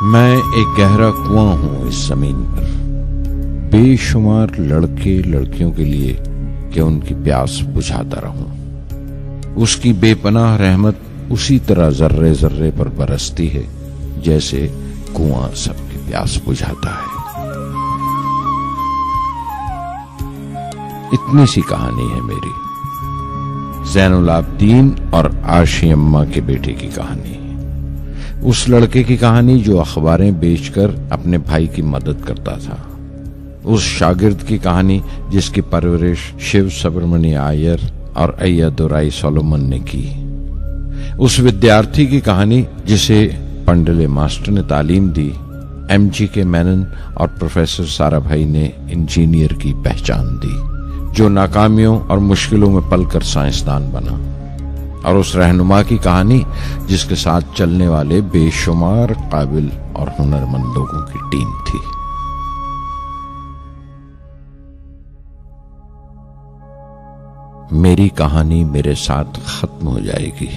मैं एक गहरा कुआं हूं इस जमीन पर, बेशुमार लड़के लड़कियों के लिए कि उनकी प्यास बुझाता रहूं। उसकी बेपनाह रहमत उसी तरह जर्रे जर्रे पर बरसती है जैसे कुआं सबकी प्यास बुझाता है। इतनी सी कहानी है मेरी, ज़ैनुल आबदीन और आशी अम्मा के बेटे की कहानी। उस लड़के की कहानी जो अखबारें बेचकर अपने भाई की मदद करता था। उस शागिर्द की कहानी जिसकी परवरिश शिव सुब्रमण्य अय्यर और अय्यादुराई सोलोमन ने की। उस विद्यार्थी की कहानी जिसे पंडले मास्टर ने तालीम दी, MG मेनन और प्रोफेसर साराभाई ने इंजीनियर की पहचान दी, जो नाकामियों और मुश्किलों में पलकर साइंसदान बना। और उस रहनुमा की कहानी जिसके साथ चलने वाले बेशुमार काबिल और हुनरमंद लोगों की टीम थी। मेरी कहानी मेरे साथ खत्म हो जाएगी,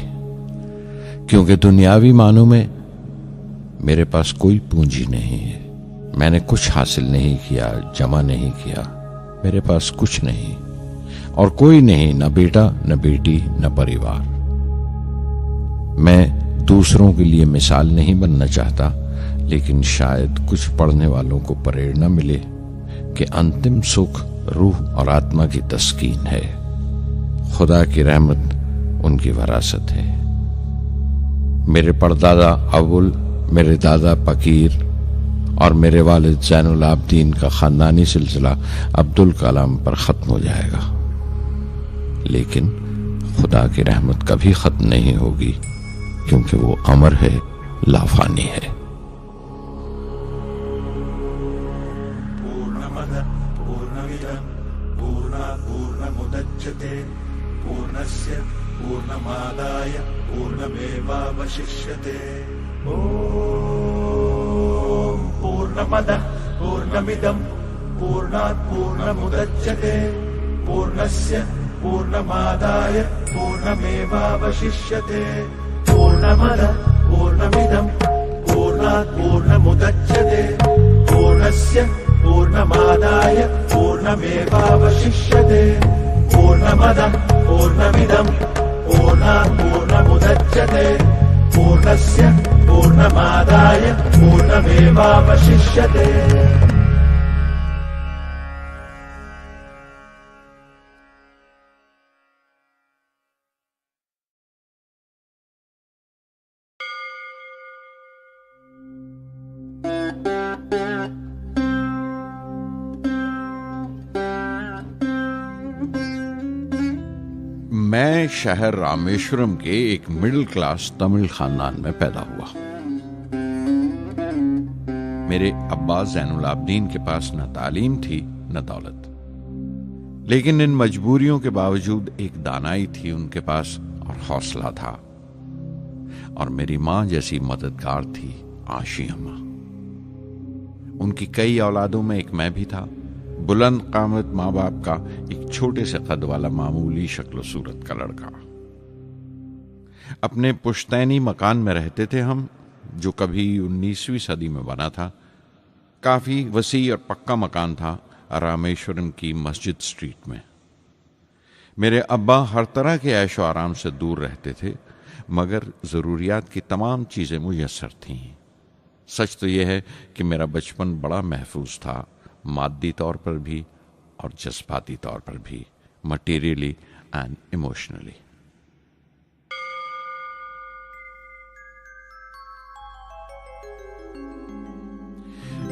क्योंकि दुनियावी मानों में मेरे पास कोई पूंजी नहीं है। मैंने कुछ हासिल नहीं किया, जमा नहीं किया। मेरे पास कुछ नहीं और कोई नहीं, न बेटा, न बेटी, न परिवार। मैं दूसरों के लिए मिसाल नहीं बनना चाहता, लेकिन शायद कुछ पढ़ने वालों को प्रेरणा मिले कि अंतिम सुख रूह और आत्मा की तस्कीन है। खुदा की रहमत उनकी विरासत है। मेरे परदादा अबुल, मेरे दादा फकीर और मेरे वालिद ज़ैनुल आबदीन का खानदानी सिलसिला अब्दुल कलाम पर खत्म हो जाएगा, लेकिन खुदा की रहमत कभी खत्म नहीं होगी, क्योंकि वो अमर है, लाफानी है। पूर्णमदः पूर्णमिदं पूर्णात् पूर्णमुदच्यते पूर्णस्य पूर्णमादाय पूर्णमेवावशिष्यते। ॐ पूर्णमदः पूर्णमिदं पूर्णात् पूर्णमुदच्यते पूर्णस्य पूर्णमादाय पूर्णमेवावशिष्यते। पूर्णमदः पूर्णमिदं पूर्णात् पूर्णमुदच्यते पूर्णस्य पूर्णमादाय पूर्णमेवावशिष्यते। पूर्णमदः पूर्णमिदं पूर्णात् पूर्णमुदच्यते पूर्णस्य पूर्णमादाय पूर्णमेवावशिष्यते। मैं शहर रामेश्वरम के एक मिडिल क्लास तमिल खानदान में पैदा हुआ। मेरे अब्बा ज़ैनुल आबदीन के पास न तालीम थी न दौलत, लेकिन इन मजबूरियों के बावजूद एक दानाई थी उनके पास और हौसला था। और मेरी मां जैसी मददगार थी आशी अम्मा। उनकी कई औलादों में एक मैं भी था, बुलंद कामत माँ बाप का एक छोटे से कद वाला मामूली शक्ल सूरत का लड़का। अपने पुश्तैनी मकान में रहते थे हम, जो कभी 19वीं सदी में बना था। काफी वसी और पक्का मकान था रामेश्वरम की मस्जिद स्ट्रीट में। मेरे अब्बा हर तरह के ऐशो आराम से दूर रहते थे, मगर जरूरियात की तमाम चीजें मुयस्सर थीं। सच तो यह है कि मेरा बचपन बड़ा महफूज था, मादी तौर पर भी और जज्बाती तौर पर भी, मटेरियली एंड इमोशनली।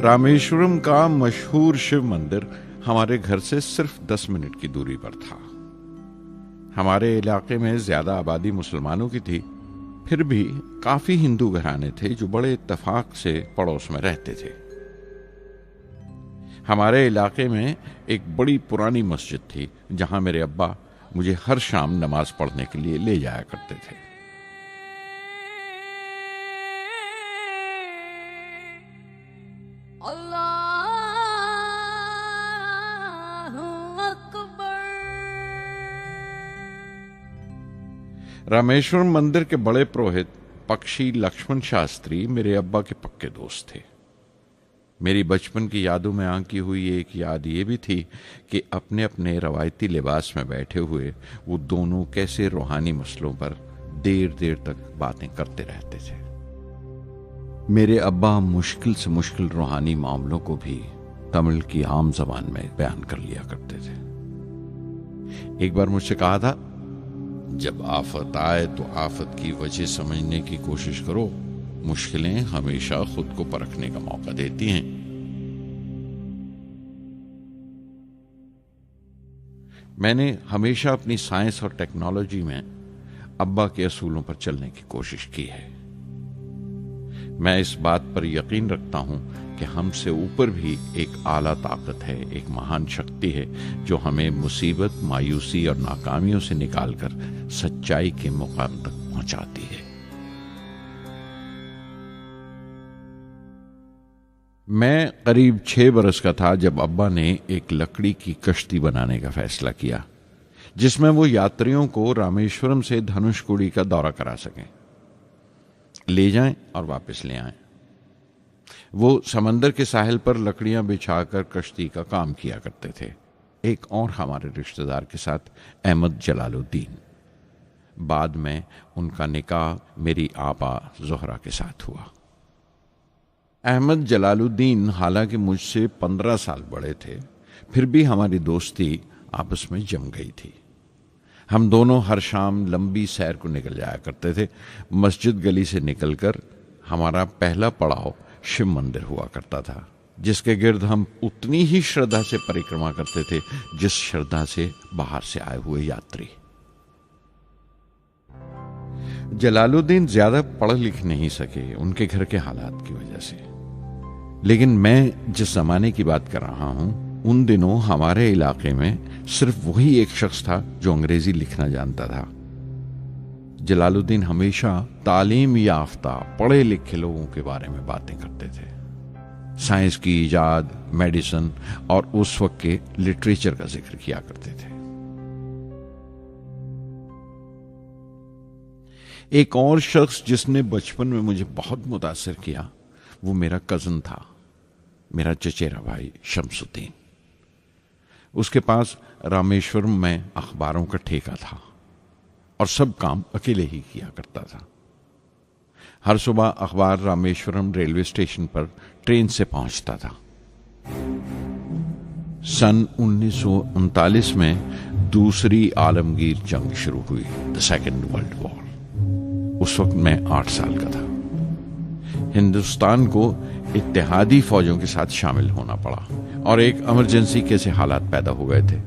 रामेश्वरम का मशहूर शिव मंदिर हमारे घर से सिर्फ 10 मिनट की दूरी पर था। हमारे इलाके में ज्यादा आबादी मुसलमानों की थी, फिर भी काफी हिंदू घराने थे जो बड़े इत्तेफाक से पड़ोस में रहते थे। हमारे इलाके में एक बड़ी पुरानी मस्जिद थी, जहां मेरे अब्बा मुझे हर शाम नमाज पढ़ने के लिए ले जाया करते थे। रामेश्वरम मंदिर के बड़े पुरोहित पक्षी लक्ष्मण शास्त्री मेरे अब्बा के पक्के दोस्त थे। मेरी बचपन की यादों में आंकी हुई एक याद ये भी थी कि अपने अपने रवायती लिबास में बैठे हुए वो दोनों कैसे रूहानी मसलों पर देर देर तक बातें करते रहते थे। मेरे अब्बा मुश्किल से मुश्किल रूहानी मामलों को भी तमिल की आम जबान में बयान कर लिया करते थे। एक बार मुझसे कहा था, जब आफत आए तो आफत की वजह समझने की कोशिश करो, मुश्किलें हमेशा खुद को परखने का मौका देती हैं। मैंने हमेशा अपनी साइंस और टेक्नोलॉजी में अब्बा के असूलों पर चलने की कोशिश की है। मैं इस बात पर यकीन रखता हूं कि हमसे ऊपर भी एक आला ताकत है, एक महान शक्ति है जो हमें मुसीबत, मायूसी और नाकामियों से निकालकर सच्चाई के मुकाम तक पहुंचाती है। मैं करीब 6 बरस का था जब अब्बा ने एक लकड़ी की कश्ती बनाने का फैसला किया, जिसमें वो यात्रियों को रामेश्वरम से धनुषकोडी का दौरा करा सकें, ले जाएं और वापस ले आएं। वो समंदर के साहिल पर लकड़ियां बिछाकर कश्ती का काम किया करते थे। एक और हमारे रिश्तेदार के साथ, अहमद जलालुद्दीन। बाद में उनका निकाह मेरी आपा जोहरा के साथ हुआ। अहमद जलालुद्दीन हालांकि मुझसे 15 साल बड़े थे, फिर भी हमारी दोस्ती आपस में जम गई थी। हम दोनों हर शाम लंबी सैर को निकल जाया करते थे। मस्जिद गली से निकलकर हमारा पहला पड़ाव शिव मंदिर हुआ करता था, जिसके गिर्द हम उतनी ही श्रद्धा से परिक्रमा करते थे जिस श्रद्धा से बाहर से आए हुए यात्री। जलालुद्दीन ज्यादा पढ़ लिख नहीं सके उनके घर के हालात की वजह से, लेकिन मैं जिस जमाने की बात कर रहा हूं, उन दिनों हमारे इलाके में सिर्फ वही एक शख्स था जो अंग्रेजी लिखना जानता था। जलालुद्दीन हमेशा तालीम याफ्ता पढ़े लिखे लोगों के बारे में बातें करते थे, साइंस की इजाद, मेडिसिन और उस वक्त के लिटरेचर का जिक्र किया करते थे। एक और शख्स जिसने बचपन में मुझे बहुत मुतासिर किया, वो मेरा कजन था, मेरा चचेरा भाई शमसुद्दीन। उसके पास रामेश्वरम में अखबारों का ठेका था और सब काम अकेले ही किया करता था। हर सुबह अखबार रामेश्वरम रेलवे स्टेशन पर ट्रेन से पहुंचता था। सन 1939 में दूसरी आलमगीर जंग शुरू हुई, द सेकेंड वर्ल्ड वॉर। उस वक्त मैं 8 साल का था। हिंदुस्तान को इत्तेहादी फौजों के साथ शामिल होना पड़ा और एक इमरजेंसी के हालात पैदा हो गए थे।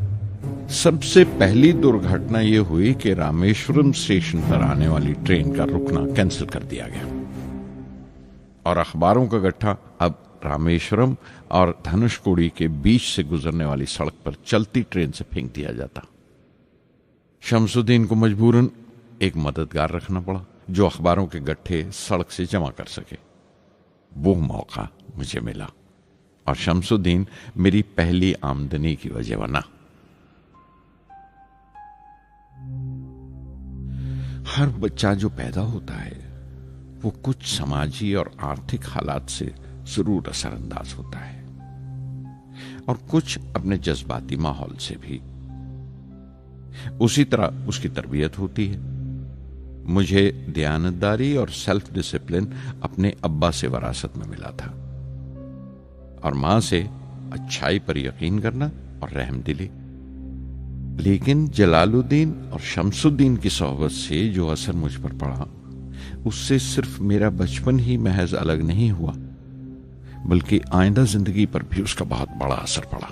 सबसे पहली दुर्घटना यह हुई कि रामेश्वरम स्टेशन पर आने वाली ट्रेन का रुकना कैंसिल कर दिया गया और अखबारों का गट्ठा अब रामेश्वरम और धनुषकोडी के बीच से गुजरने वाली सड़क पर चलती ट्रेन से फेंक दिया जाता। शमसुद्दीन को मजबूरन एक मददगार रखना पड़ा जो अखबारों के गट्ठे सड़क से जमा कर सके। वो मौका मुझे मिला और शमसुद्दीन मेरी पहली आमदनी की वजह बना। हर बच्चा जो पैदा होता है वो कुछ समाजी और आर्थिक हालात से जरूर असरअंदाज होता है और कुछ अपने जज्बाती माहौल से भी। उसी तरह उसकी तरबियत होती है। मुझे दयानतदारी और सेल्फ डिसिप्लिन अपने अब्बा से विरासत में मिला था और मां से अच्छाई पर यकीन करना और रहमदिली। लेकिन जलालुद्दीन और शमसुद्दीन की सोहबत से जो असर मुझ पर पड़ा, उससे सिर्फ मेरा बचपन ही महज अलग नहीं हुआ, बल्कि आइंदा जिंदगी पर भी उसका बहुत बड़ा असर पड़ा।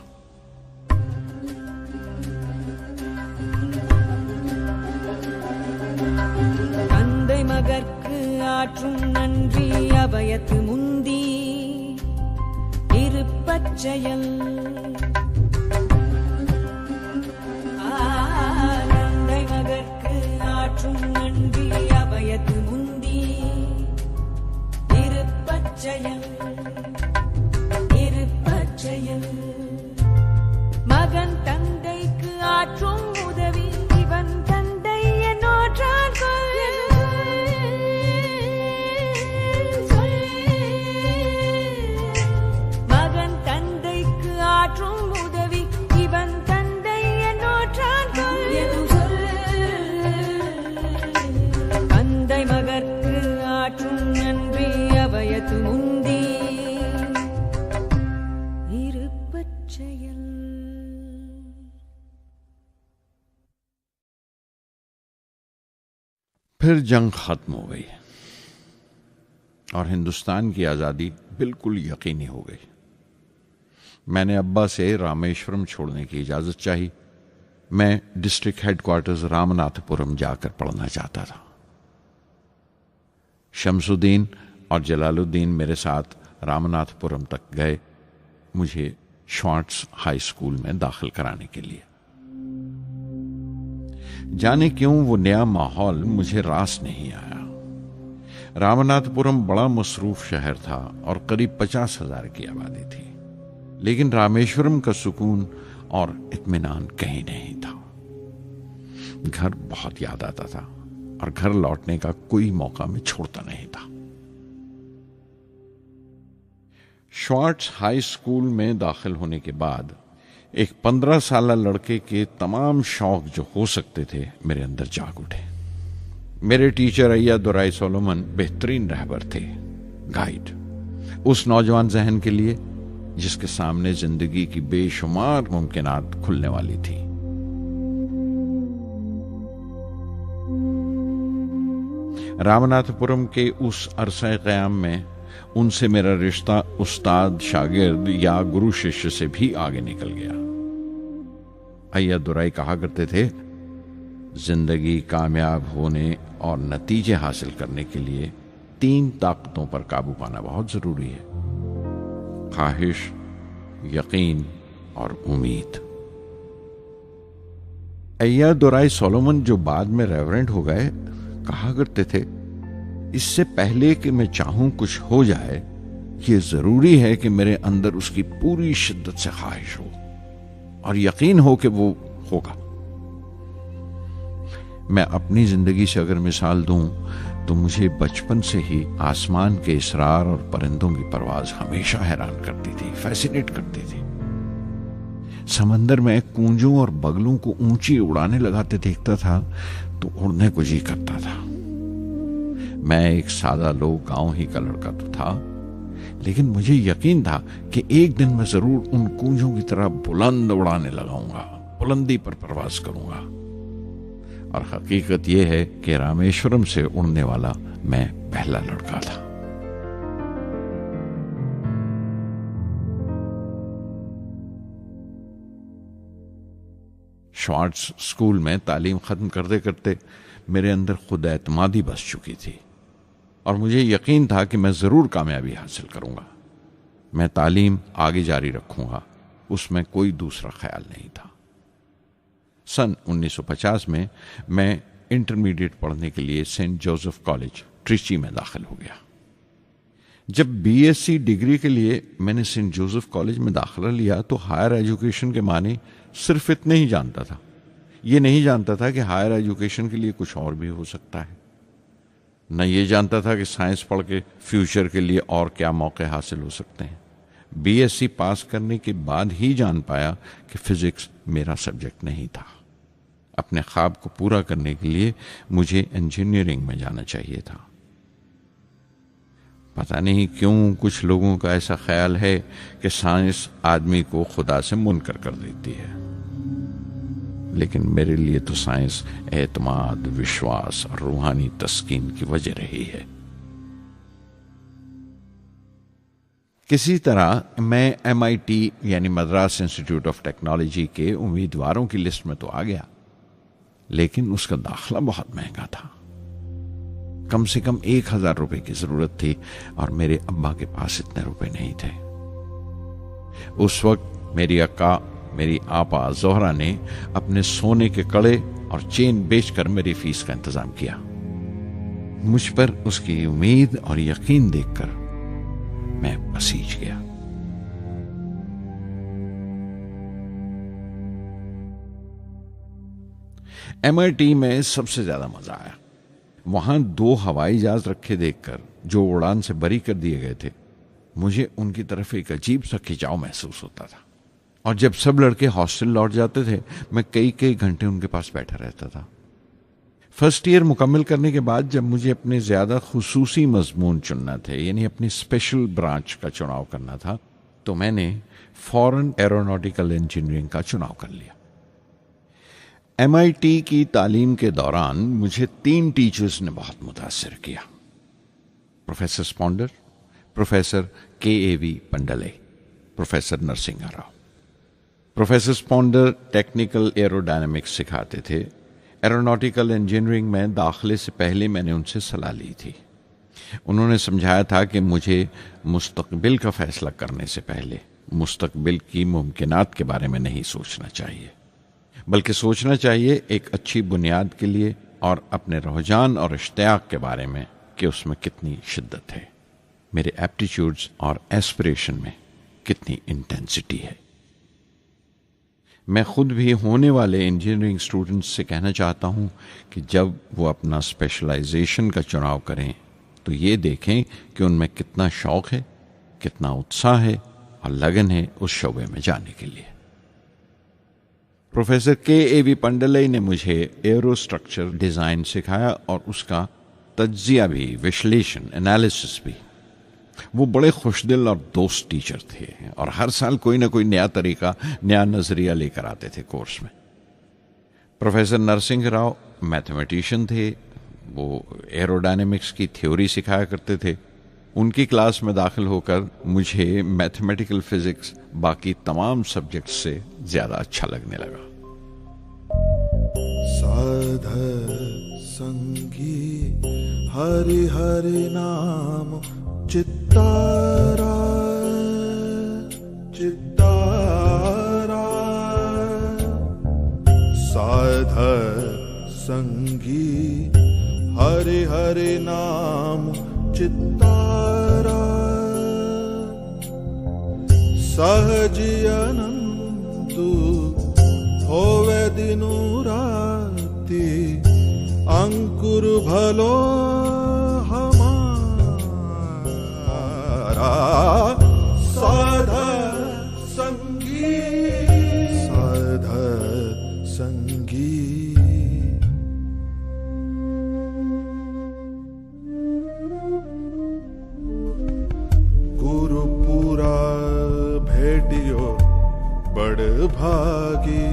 தந்தை மகற்கு ஆற்றும் நன்றி அபயத்து முந்தி இருப்பச்செயல் தந்தை மகற்கு ஆற்றும் நன்றி அபயத்து முந்தி இருப்பச்செயல் இருப்பச்செயல் மகன் தந்தைக்கு ஆற்றும் உதவி இவன் தந்தை என்னோற்றான் கொள் फिर जंग खत्म हो गई और हिंदुस्तान की आज़ादी बिल्कुल यकीनी हो गई। मैंने अब्बा से रामेश्वरम छोड़ने की इजाज़त चाही। मैं डिस्ट्रिक्ट हेडक्वार्टर्स रामनाथपुरम जाकर पढ़ना चाहता था। शमसुद्दीन और जलालुद्दीन मेरे साथ रामनाथपुरम तक गए मुझे श्वार्ट्स हाई स्कूल में दाखिल कराने के लिए। जाने क्यों वो नया माहौल मुझे रास नहीं आया। रामनाथपुरम बड़ा मसरूफ शहर था और करीब 50,000 की आबादी थी, लेकिन रामेश्वरम का सुकून और इत्मीनान कहीं नहीं था। घर बहुत याद आता था और घर लौटने का कोई मौका मैं छोड़ता नहीं था। श्वार्ट्स हाई स्कूल में दाखिल होने के बाद एक 15 साल लड़के के तमाम शौक जो हो सकते थे मेरे अंदर जाग उठे। मेरे टीचर अय्यादुराई सोलोमन बेहतरीन रहबर थे, गाइड, उस नौजवान जहन के लिए जिसके सामने जिंदगी की बेशुमार मुमकिनात खुलने वाली थी। रामनाथपुरम के उस अरसा क़याम में उनसे मेरा रिश्ता उस्ताद शागिर्द या गुरु शिष्य से भी आगे निकल गया। अय्यादुराई कहा करते थे, जिंदगी कामयाब होने और नतीजे हासिल करने के लिए 3 ताकतों पर काबू पाना बहुत जरूरी है: ख्वाहिश, यकीन और उम्मीद। अय्यादुराई सोलोमन, जो बाद में रेवरेंड हो गए, कहा करते थे, इससे पहले कि मैं चाहूं कुछ हो जाए, ये जरूरी है कि मेरे अंदर उसकी पूरी शिद्दत से ख्वाहिश हो और यकीन हो कि वो होगा। मैं अपनी जिंदगी से अगर मिसाल दूं तो मुझे बचपन से ही आसमान के इसरार और परिंदों की परवाज हमेशा हैरान करती थी, फैसिनेट करती थी। समंदर में कूंजों और बगलों को ऊंची उड़ाने लगाते देखता था तो उड़ने को जी करता था। मैं एक सादा लोग गांव ही का लड़का तो था, लेकिन मुझे यकीन था कि एक दिन मैं जरूर उन कूंजों की तरह बुलंद उड़ाने लगाऊंगा, बुलंदी पर परवाज करूंगा। और हकीकत यह है कि रामेश्वरम से उड़ने वाला मैं पहला लड़का था। श्वार्ट्स स्कूल में तालीम खत्म करते करते मेरे अंदर खुद एतमादी बस चुकी थी और मुझे यकीन था कि मैं जरूर कामयाबी हासिल करूंगा। मैं तालीम आगे जारी रखूंगा, उसमें कोई दूसरा ख्याल नहीं था। सन 1950 में मैं इंटरमीडिएट पढ़ने के लिए सेंट जोसेफ कॉलेज ट्रिची में दाखिल हो गया। जब बीएससी डिग्री के लिए मैंने सेंट जोसेफ कॉलेज में दाखिला लिया तो हायर एजुकेशन के माने सिर्फ इतने ही जानता था। ये नहीं जानता था कि हायर एजुकेशन के लिए कुछ और भी हो सकता है। न ये जानता था कि साइंस पढ़ के फ्यूचर के लिए और क्या मौके हासिल हो सकते हैं। बीएससी पास करने के बाद ही जान पाया कि फिजिक्स मेरा सब्जेक्ट नहीं था। अपने ख्वाब को पूरा करने के लिए मुझे इंजीनियरिंग में जाना चाहिए था। पता नहीं क्यों कुछ लोगों का ऐसा ख्याल है कि साइंस आदमी को खुदा से मुनकर कर देती है, लेकिन मेरे लिए तो साइंस एतमाद, विश्वास और रूहानी तस्कीन की वजह रही है। किसी तरह मैं MIT यानी मद्रास इंस्टीट्यूट ऑफ टेक्नोलॉजी के उम्मीदवारों की लिस्ट में तो आ गया, लेकिन उसका दाखला बहुत महंगा था। कम से कम 1,000 रुपए की जरूरत थी और मेरे अब्बा के पास इतने रुपए नहीं थे। उस वक्त मेरी अक्का, मेरी आपा जोहरा ने अपने सोने के कड़े और चेन बेचकर मेरी फीस का इंतजाम किया। मुझ पर उसकी उम्मीद और यकीन देखकर मैं पसीज गया। MIT में सबसे ज्यादा मजा आया। वहां 2 हवाई जहाज रखे देखकर जो उड़ान से बरी कर दिए गए थे, मुझे उनकी तरफ एक अजीब सा खिंचाव महसूस होता था। और जब सब लड़के हॉस्टल लौट जाते थे, मैं कई कई घंटे उनके पास बैठा रहता था। फर्स्ट ईयर मुकम्मल करने के बाद जब मुझे अपने ज्यादा खुसूसी मजमून चुनना थे, यानी अपनी स्पेशल ब्रांच का चुनाव करना था, तो मैंने फॉरेन एरोनॉटिकल इंजीनियरिंग का चुनाव कर लिया। MIT की तालीम के दौरान मुझे 3 टीचर्स ने बहुत मुतासिर किया। Professor Spondar, professor KAV Pandalai, professor Narasimha Rao. Professor Spondar technical aerodynamics सिखाते थे। एरोनॉटिकल इंजीनियरिंग में दाखिले से पहले मैंने उनसे सलाह ली थी। उन्होंने समझाया था कि मुझे मुस्तकबिल का फैसला करने से पहले मुस्तकबिल की मुमकिनात के बारे में नहीं सोचना चाहिए, बल्कि सोचना चाहिए एक अच्छी बुनियाद के लिए और अपने रुझान और इश्तियाक के बारे में कि उसमें कितनी शिद्दत है, मेरे एप्टीट्यूड्स और एस्पिरेशन में कितनी इंटेंसिटी है। मैं खुद भी होने वाले इंजीनियरिंग स्टूडेंट्स से कहना चाहता हूं कि जब वो अपना स्पेशलाइजेशन का चुनाव करें तो ये देखें कि उनमें कितना शौक है, कितना उत्साह है और लगन है उस शोबे में जाने के लिए। प्रोफेसर KAV पंडले ने मुझे एरो स्ट्रक्चर डिज़ाइन सिखाया और उसका तज्जिया भी, विश्लेषण, एनालिसिस भी। वो बड़े खुशदिल और दोस्त टीचर थे और हर साल कोई ना कोई नया तरीका, नया नजरिया लेकर आते थे कोर्स में। प्रोफेसर नरसिंह राव मैथमेटिशियन थे। वो एरोडायनेमिक्स की थ्योरी सिखाया करते थे। उनकी क्लास में दाखिल होकर मुझे मैथमेटिकल फिजिक्स बाकी तमाम सब्जेक्ट से ज्यादा अच्छा लगने लगा। साध संगी हरि हरि नाम चित्तारा चित्तारा, साध संगी हरि हरि नाम चित्तारा, सहजी अनंतु होवे दिनु राति, अंकुर भलो हमारा, साध संगी साध संगी। गुरुपुरा भेडियो बड़ भागी,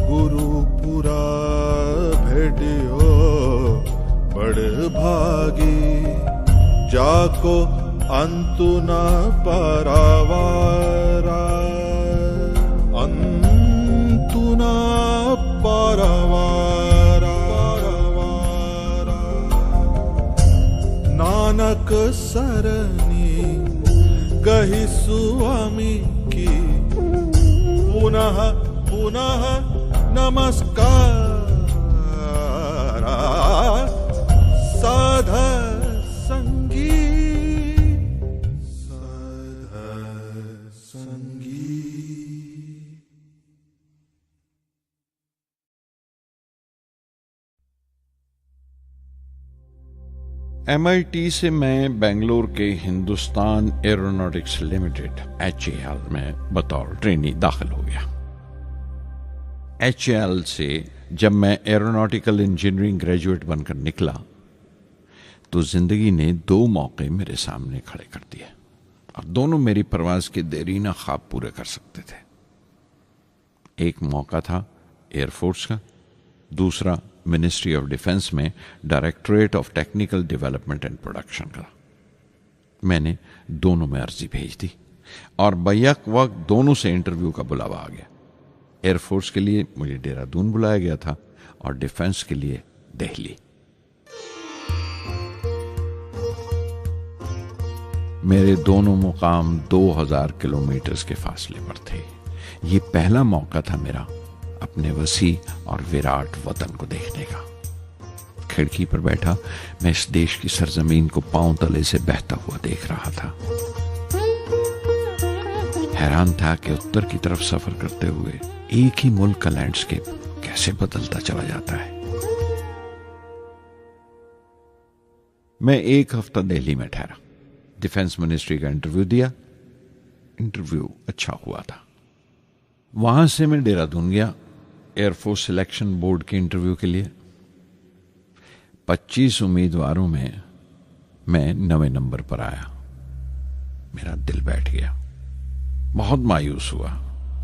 गुरुपुरा भेडियो बड़ भागी, जाको अंतु न परवारा, अंतु न परवारा, नानक सरनी गही स्वामी की, पुनः पुनः नमस्कार, साध संगी साध संगी। MIT से मैं बेंगलोर के हिंदुस्तान एरोनॉटिक्स लिमिटेड HAL में बतौर ट्रेनी दाखिल हो गया। HAL से जब मैं एरोनॉटिकल इंजीनियरिंग ग्रेजुएट बनकर निकला तो जिंदगी ने 2 मौके मेरे सामने खड़े कर दिए और दोनों मेरी परवाज के देरीना ख्वाब पूरे कर सकते थे। एक मौका था एयरफोर्स का, दूसरा मिनिस्ट्री ऑफ डिफेंस में directorate of technical development and production का। मैंने दोनों में अर्जी भेज दी और बैक वक्त दोनों से इंटरव्यू का बुलावा आ गया। एयरफोर्स के लिए मुझे देहरादून बुलाया गया था और डिफेंस के लिए दिल्ली। मेरे दोनों मुकाम 2000 किलोमीटर के फासले पर थे। ये पहला मौका था मेरा अपने वसी और विराट वतन को देखने का। खिड़की पर बैठा मैं इस देश की सरजमीन को पांव तले से बहता हुआ देख रहा था। हैरान था कि उत्तर की तरफ सफर करते हुए एक ही मुल्क का लैंडस्केप कैसे बदलता चला जाता है। मैं 1 हफ्ता दिल्ली में ठहरा, डिफेंस मिनिस्ट्री का इंटरव्यू दिया। इंटरव्यू अच्छा हुआ था। वहां से मैं देहरादून गया एयरफोर्स सिलेक्शन बोर्ड के इंटरव्यू के लिए। 25 उम्मीदवारों में मैं 9वें नंबर पर आया। मेरा दिल बैठ गया, बहुत मायूस हुआ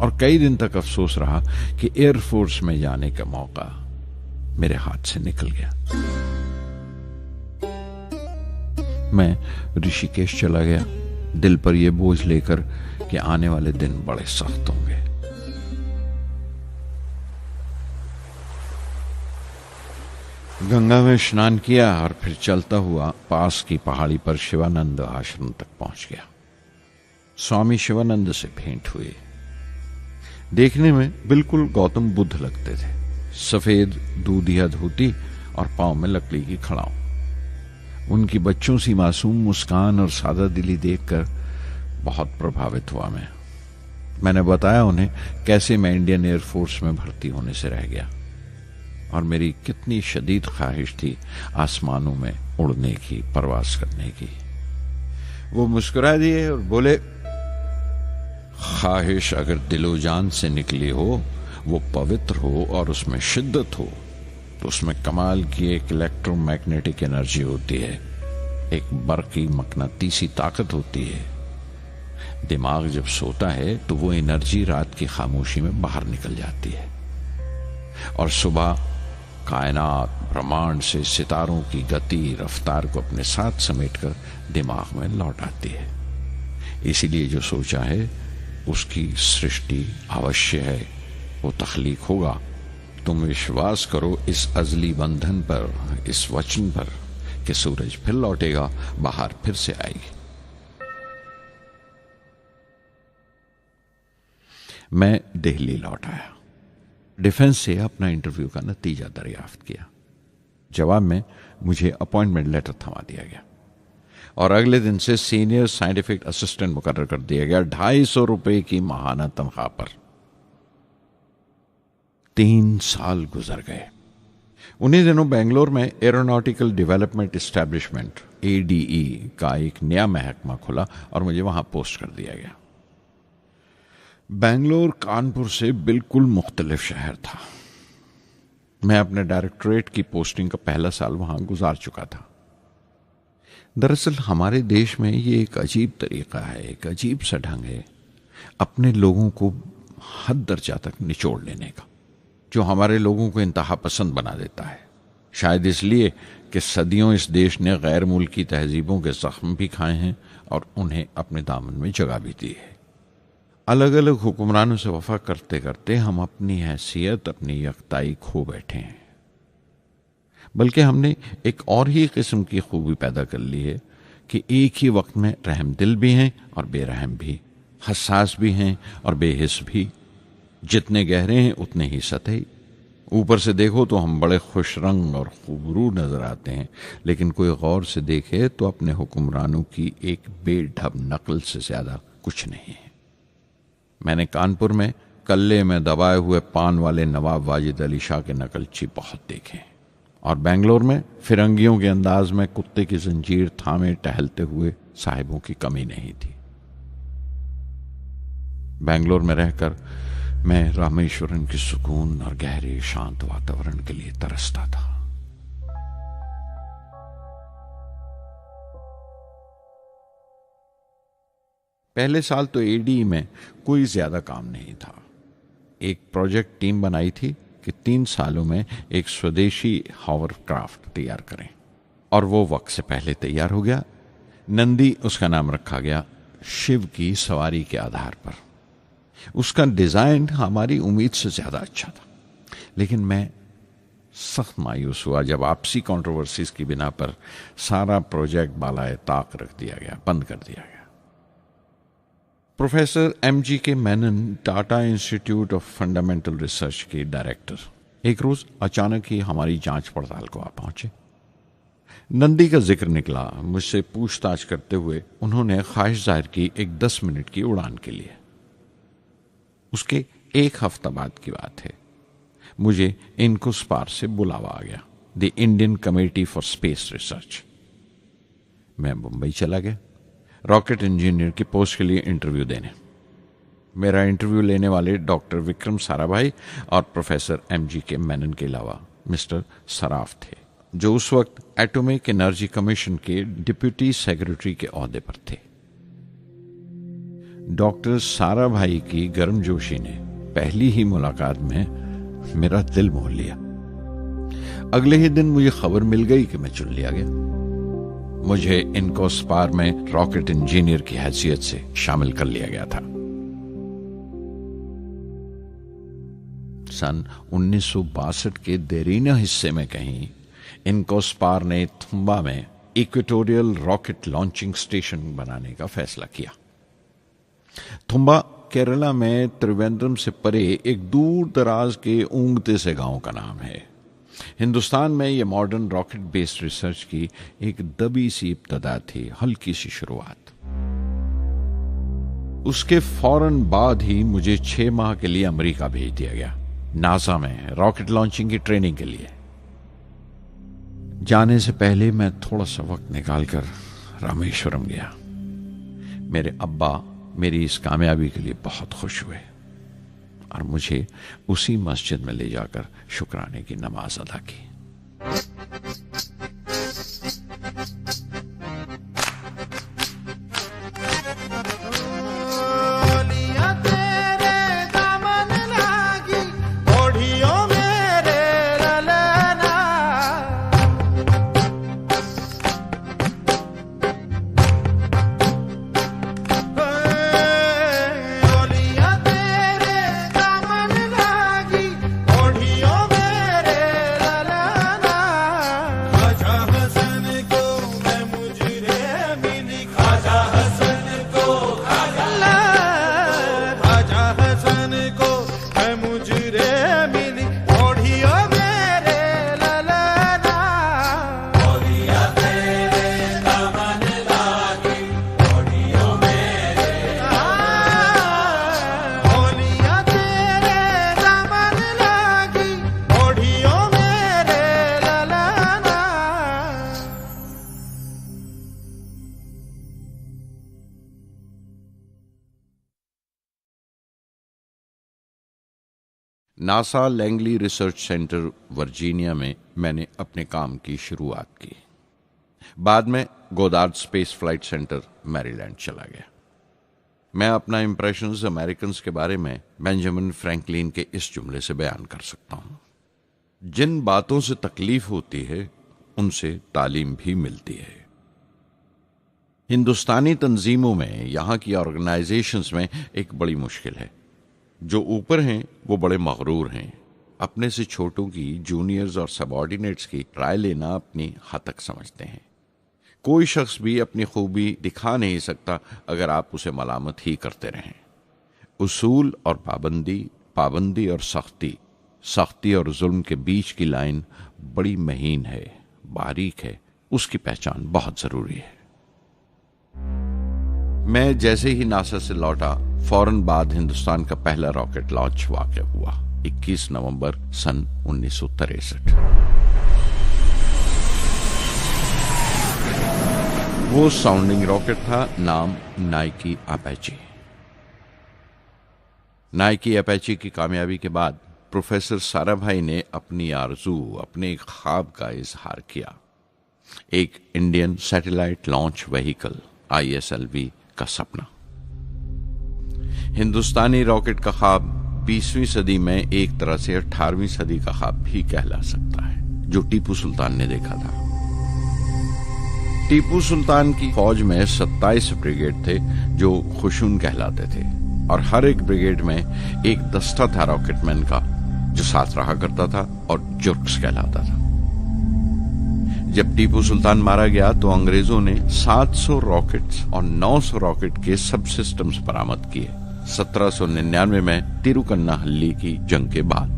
और कई दिन तक अफसोस रहा कि एयरफोर्स में जाने का मौका मेरे हाथ से निकल गया। मैं ऋषिकेश चला गया, दिल पर यह बोझ लेकर कि आने वाले दिन बड़े सख्त होंगे। गंगा में स्नान किया और फिर चलता हुआ पास की पहाड़ी पर शिवानंद आश्रम तक पहुंच गया। स्वामी शिवानंद से भेंट हुई। देखने में बिल्कुल गौतम बुद्ध लगते थे, सफेद दूधिया धोती और पांव में लकड़ी की खड़ाऊ। उनकी बच्चों सी मासूम मुस्कान और सादा दिली देखकर बहुत प्रभावित हुआ मैंने बताया उन्हें कैसे मैं इंडियन एयरफोर्स में भर्ती होने से रह गया और मेरी कितनी शदीद ख्वाहिश थी आसमानों में उड़ने की, परवास करने की। वो मुस्कुरा दिए और बोले, ख्वाहिश अगर दिलो जान से निकली हो, वो पवित्र हो और उसमें शिद्दत हो, तो उसमें कमाल की एक इलेक्ट्रोमैग्नेटिक एनर्जी होती है, एक बरकी मकनातीसी ताकत होती है। दिमाग जब सोता है तो वो एनर्जी रात की खामोशी में बाहर निकल जाती है और सुबह कायनात ब्रह्मांड से सितारों की गति रफ्तार को अपने साथ समेटकर दिमाग में लौट आती है। इसीलिए जो सोचा है उसकी सृष्टि अवश्य है, वो तख्लीक होगा। तुम विश्वास करो इस अजली बंधन पर, इस वचन पर कि सूरज फिर लौटेगा, बाहर फिर से आएगी। मैं दिल्ली लौट आया, डिफेंस से अपना इंटरव्यू का नतीजा दरियाफ्त किया। जवाब में मुझे अपॉइंटमेंट लेटर थमा दिया गया और अगले दिन से सीनियर साइंटिफिक असिस्टेंट मुकर्रर कर दिया गया 250 रुपए की माहाना तनख्वाह पर। 3 साल गुजर गए। उन्हीं दिनों बेंगलोर में एरोनॉटिकल डेवलपमेंट एस्टेब्लिशमेंट ADE का एक नया महकमा खुला और मुझे वहां पोस्ट कर दिया गया। बेंगलोर कानपुर से बिल्कुल मुख्तलिफ शहर था। मैं अपने डायरेक्टोरेट की पोस्टिंग का पहला साल वहां गुजार चुका था। दरअसल हमारे देश में ये एक अजीब तरीका है, एक अजीब सा ढंग है अपने लोगों को हद दर्जा तक निचोड़ लेने का, जो हमारे लोगों को इंतहा पसंद बना देता है। शायद इसलिए कि सदियों इस देश ने गैर मुल्की तहजीबों के जख्म भी खाए हैं और उन्हें अपने दामन में जगह भी दी है। अलग अलग हुक्मरानों से वफा करते करते हम अपनी हैसियत, अपनी यकताई खो बैठे हैं। बल्कि हमने एक और ही किस्म की खूबी पैदा कर ली है कि एक ही वक्त में रहम दिल भी हैं और बेरहम भी, हसास भी हैं और बेहिस भी। जितने गहरे हैं उतने ही सतही। ऊपर से देखो तो हम बड़े खुश रंग और खूबरू नजर आते हैं, लेकिन कोई गौर से देखे तो अपने हुक्मरानों की एक बेढब नकल से ज्यादा कुछ नहीं है। मैंने कानपुर में कल्ले में दबाए हुए पान वाले नवाब वाजिद अली शाह के नकलची बहुत देखे और बेंगलोर में फिरंगियों के अंदाज में कुत्ते की जंजीर थामे टहलते हुए साहिबों की कमी नहीं थी। बेंगलोर में रहकर मैं रामेश्वरम की सुकून और गहरे शांत वातावरण के लिए तरसता था। पहले साल तो ADE में कोई ज्यादा काम नहीं था। एक प्रोजेक्ट टीम बनाई थी कि 3 सालों में एक स्वदेशी हॉवरक्राफ्ट तैयार करें और वो वक्त से पहले तैयार हो गया। नंदी उसका नाम रखा गया, शिव की सवारी के आधार पर। उसका डिजाइन हमारी उम्मीद से ज्यादा अच्छा था, लेकिन मैं सख्त मायूस हुआ जब आपसी कंट्रोवर्सीज की बिना पर सारा प्रोजेक्ट बालाए ताक रख दिया गया, बंद कर दिया गया। Professor MGK Menon, Tata institute of fundamental research के डायरेक्टर, एक रोज अचानक ही हमारी जांच पड़ताल को आ पहुंचे। नंदी का जिक्र निकला। मुझसे पूछताछ करते हुए उन्होंने ख्वाहिश जाहिर की एक 10 मिनट की उड़ान के लिए। उसके 1 हफ्ता बाद की बात है, मुझे इनकुस्पार से बुलावा आ गया, the Indian committee for space research. मैं मुंबई चला गया रॉकेट इंजीनियर की पोस्ट के लिए इंटरव्यू देने। मेरा इंटरव्यू लेने वाले डॉक्टर विक्रम साराभाई और प्रोफेसर MGK मेनन के अलावा मिस्टर सराफ थे, जो उस वक्त एटॉमिक एनर्जी कमीशन के डिप्यूटी सेक्रेटरी के ओहदे पर थे। डॉक्टर साराभाई की गर्मजोशी ने पहली ही मुलाकात में मेरा दिल मोह लिया। अगले ही दिन मुझे खबर मिल गई कि मैं चुन लिया गया। मुझे इनकोस्पार में रॉकेट इंजीनियर की हैसियत से शामिल कर लिया गया था। सन 1962 के देरीना हिस्से में कहीं इनकोस्पार ने थुम्बा में इक्वेटोरियल रॉकेट लॉन्चिंग स्टेशन बनाने का फैसला किया। थुम्बा केरला में त्रिवेंद्रम से परे एक दूर दराज के ऊंगते से गांव का नाम है। हिंदुस्तान में यह मॉडर्न रॉकेट बेस्ड रिसर्च की एक दबी सी इब्तदा थी, हल्की सी शुरुआत। उसके फौरन बाद ही मुझे 6 माह के लिए अमेरिका भेज दिया गया, नासा में रॉकेट लॉन्चिंग की ट्रेनिंग के लिए। जाने से पहले मैं थोड़ा सा वक्त निकालकर रामेश्वरम गया। मेरे अब्बा मेरी इस कामयाबी के लिए बहुत खुश हुए और मुझे उसी मस्जिद में ले जाकर शुक्राने की नमाज अदा की। NASA Langley research centre Virginia में मैंने अपने काम की शुरुआत की। बाद में Goddard space flight centre Maryland चला गया। मैं अपना इंप्रेशंस अमेरिकन्स के बारे में बेंजामिन फ्रैंकलिन के इस जुमले से बयान कर सकता हूं, जिन बातों से तकलीफ होती है उनसे तालीम भी मिलती है। हिंदुस्तानी तंजीमों में, यहां की ऑर्गेनाइजेशंस में एक बड़ी मुश्किल है। जो ऊपर हैं वो बड़े मगरूर हैं। अपने से छोटों की, जूनियर्स और सबऑर्डिनेट्स की राय लेना अपनी हतक समझते हैं। कोई शख्स भी अपनी खूबी दिखा नहीं सकता अगर आप उसे मलामत ही करते रहें। उसूल और पाबंदी, पाबंदी और सख्ती, सख्ती और जुल्म के बीच की लाइन बड़ी महीन है, बारीक है। उसकी पहचान बहुत जरूरी है। मैं जैसे ही नासा से लौटा, फौरन बाद हिंदुस्तान का पहला रॉकेट लॉन्च वाक़या हुआ 21 नवंबर सन 1963। वो साउंडिंग रॉकेट था, नाम नाइकी अपाचे। नाइकी अपाचे की कामयाबी के बाद प्रोफेसर साराभाई ने अपनी आरज़ू, अपने ख्वाब का इजहार किया। एक Indian satellite launch vehicle ISLV का सपना। हिंदुस्तानी रॉकेट का ख्वाब 20वीं सदी में एक तरह से 18वीं सदी का ख्वाब भी कहला सकता है, जो टीपू सुल्तान ने देखा था। टीपू सुल्तान की फौज में 27 ब्रिगेड थे जो खुशून कहलाते थे, और हर एक ब्रिगेड में एक दस्ता था रॉकेटमैन का जो साथ रहा करता था और जुर्क्स कहलाता था। जब टीपू सुल्तान मारा गया तो अंग्रेजों ने 700 रॉकेट्स और 900 रॉकेट के सब सिस्टम्स बरामद किए 1799 में तिरुकन्नाहल्ली की जंग के बाद।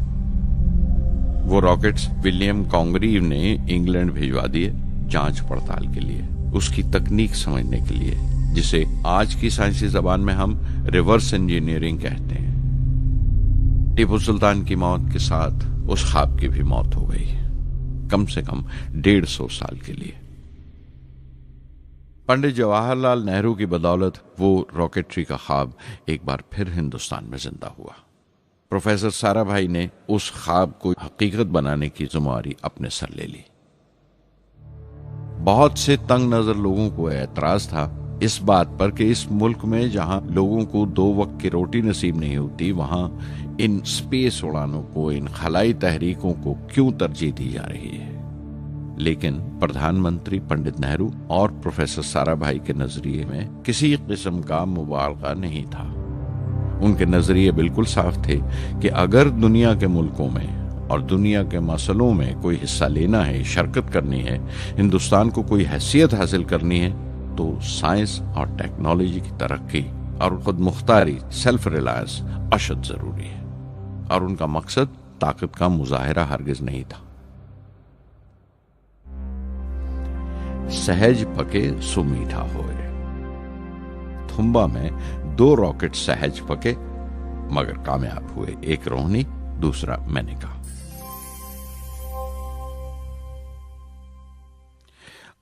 वो रॉकेट्स विलियम कॉन्गरीव ने इंग्लैंड भिजवा दिए जांच पड़ताल के लिए, उसकी तकनीक समझने के लिए, जिसे आज की साइंसी जबान में हम रिवर्स इंजीनियरिंग कहते हैं। टीपू सुल्तान की मौत के साथ उस ख्वाब की भी मौत हो गई, कम से कम 150 साल के लिए। पंडित जवाहरलाल नेहरू की बदौलत वो रॉकेटरी का ख्वाब एक बार फिर हिंदुस्तान में जिंदा हुआ। प्रोफेसर साराभाई ने उस ख्वाब को हकीकत बनाने की जिम्मेदारी अपने सर ले ली। बहुत से तंग नजर लोगों को एतराज था इस बात पर कि इस मुल्क में जहां लोगों को 2 वक्त की रोटी नसीब नहीं होती, वहां इन स्पेस उड़ानों को, इन खलाई तहरीकों को क्यों तरजीह दी जा रही है। लेकिन प्रधानमंत्री पंडित नेहरू और प्रोफेसर साराभाई के नजरिए में किसी किस्म का मुबालगा नहीं था। उनके नजरिए बिल्कुल साफ थे कि अगर दुनिया के मुल्कों में और दुनिया के मसलों में कोई हिस्सा लेना है, शिरकत करनी है, हिंदुस्तान को कोई हैसियत हासिल करनी है, तो साइंस और टेक्नोलॉजी की तरक्की और खुद मुख्तारी, सेल्फ रिलायंस अशद जरूरी है। और उनका मकसद ताकत का मुजाहिरा हरगिज नहीं था। सहज पके सुमीठा होए। थुम्बा में 2 रॉकेट सहज पके मगर कामयाब हुए, एक रोहिणी, दूसरा मेनका।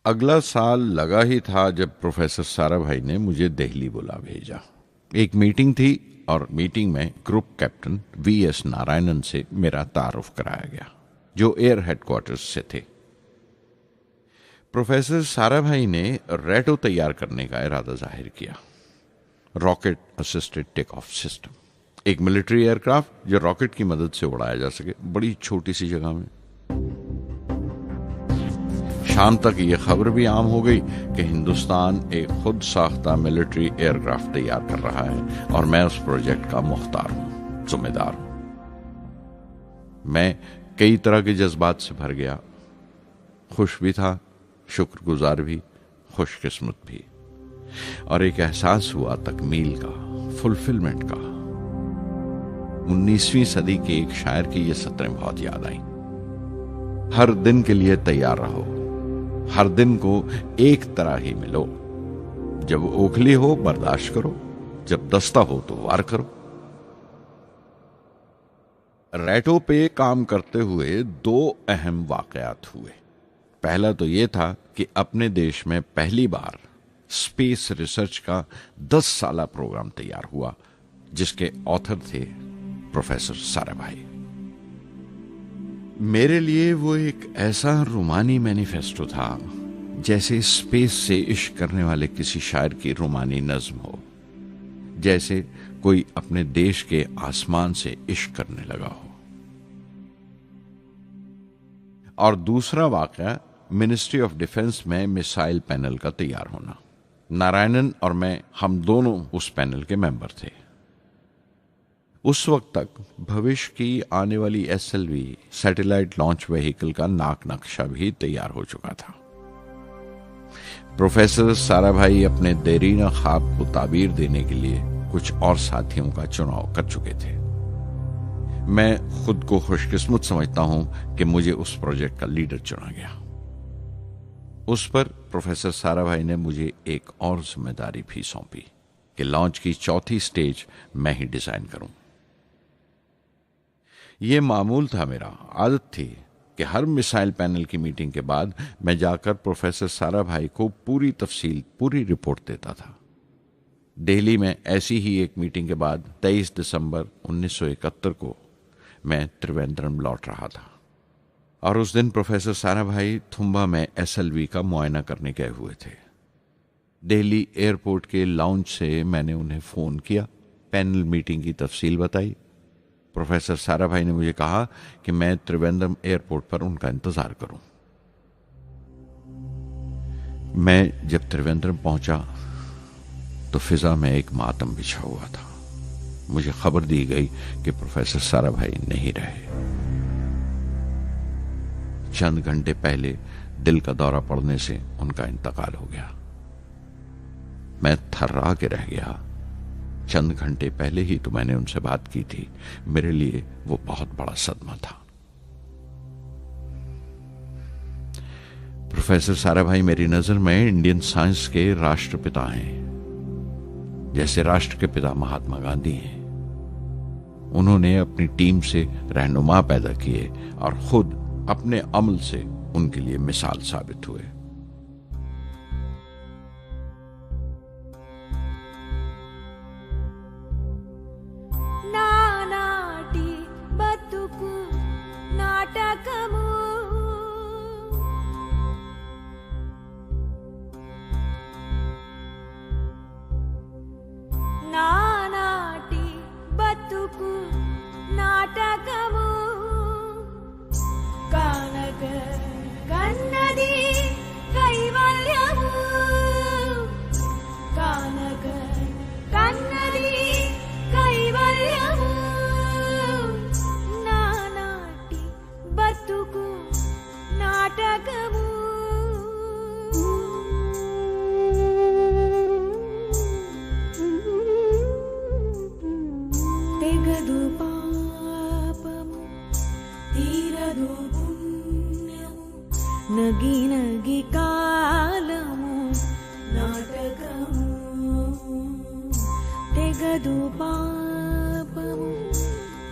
अगला साल लगा ही था जब प्रोफेसर साराभाई ने मुझे दिल्ली बुला भेजा। एक मीटिंग थी और मीटिंग में ग्रुप कैप्टन वीएस नारायणन से मेरा तारुफ कराया गया, जो एयर हेडक्वार्टर्स से थे। प्रोफेसर साराभाई ने रेटो तैयार करने का इरादा जाहिर किया, rocket assisted take off system, एक मिलिट्री एयरक्राफ्ट जो रॉकेट की मदद से उड़ाया जा सके बड़ी छोटी सी जगह में। शाम तक यह खबर भी आम हो गई कि हिंदुस्तान एक खुद साख्ता मिलिट्री एयरक्राफ्ट तैयार कर रहा है और मैं उस प्रोजेक्ट का मुख्तार हूं, जिम्मेदार हूं। मैं कई तरह के जज्बात से भर गया, खुश भी था, शुक्रगुजार भी, खुशकिस्मत भी, और एक एहसास हुआ तकमील का, फुलफिलमेंट का। 19वीं सदी के एक शायर की ये सत्रें बहुत याद आई। हर दिन के लिए तैयार रहो, हर दिन को एक तरह ही मिलो। जब ओखली हो बर्दाश्त करो, जब दस्ता हो तो वार करो। रेटो पे काम करते हुए 2 अहम वाकयात हुए। पहला तो यह था कि अपने देश में पहली बार स्पेस रिसर्च का 10 साला प्रोग्राम तैयार हुआ, जिसके ऑथर थे प्रोफेसर साराभाई। मेरे लिए वो एक ऐसा रूमानी मैनिफेस्टो था जैसे स्पेस से इश्क करने वाले किसी शायर की रूमानी नज्म हो, जैसे कोई अपने देश के आसमान से इश्क करने लगा हो। और दूसरा वाकया मिनिस्ट्री ऑफ डिफेंस में मिसाइल पैनल का तैयार होना। नारायणन और मैं, हम दोनों उस पैनल के मेंबर थे। उस वक्त तक भविष्य की आने वाली SLV सैटेलाइट लॉन्च व्हीकल का नाक नक्शा भी तैयार हो चुका था। प्रोफेसर साराभाई अपने देरीना ख्वाब को ताबीर देने के लिए कुछ और साथियों का चुनाव कर चुके थे। मैं खुद को खुशकिस्मत समझता हूं कि मुझे उस प्रोजेक्ट का लीडर चुना गया। उस पर प्रोफेसर साराभाई ने मुझे एक और जिम्मेदारी भी सौंपी कि लॉन्च की 4थी स्टेज मैं ही डिजाइन करूं। यह मामूल था, मेरा आदत थी कि हर मिसाइल पैनल की मीटिंग के बाद मैं जाकर प्रोफेसर साराभाई को पूरी तफसील, पूरी रिपोर्ट देता था। दिल्ली में ऐसी ही एक मीटिंग के बाद 23 दिसंबर 1971 को मैं त्रिवेंद्रम लौट रहा था और उस दिन प्रोफेसर साराभाई थुम्बा में SLV का मुआयना करने गए हुए थे। दिल्ली एयरपोर्ट के लाउंज से मैंने उन्हें फोन किया, पैनल मीटिंग की तफसील बताई। प्रोफेसर साराभाई ने मुझे कहा कि मैं त्रिवेंद्रम एयरपोर्ट पर उनका इंतजार करूं। मैं जब त्रिवेंद्रम पहुंचा तो फिजा में एक मातम बिछा हुआ था। मुझे खबर दी गई कि प्रोफेसर साराभाई नहीं रहे। चंद घंटे पहले दिल का दौरा पड़ने से उनका इंतकाल हो गया। मैं थर्रा के रह गया। चंद घंटे पहले ही तो मैंने उनसे बात की थी। मेरे लिए वो बहुत बड़ा सदमा था। प्रोफेसर साराभाई मेरी नजर में इंडियन साइंस के राष्ट्रपिता हैं, जैसे राष्ट्र के पिता महात्मा गांधी हैं। उन्होंने अपनी टीम से रहनुमा पैदा किए और खुद अपने अमल से उनके लिए मिसाल साबित हुए। నానాటి బతుకు నాటకము పాపము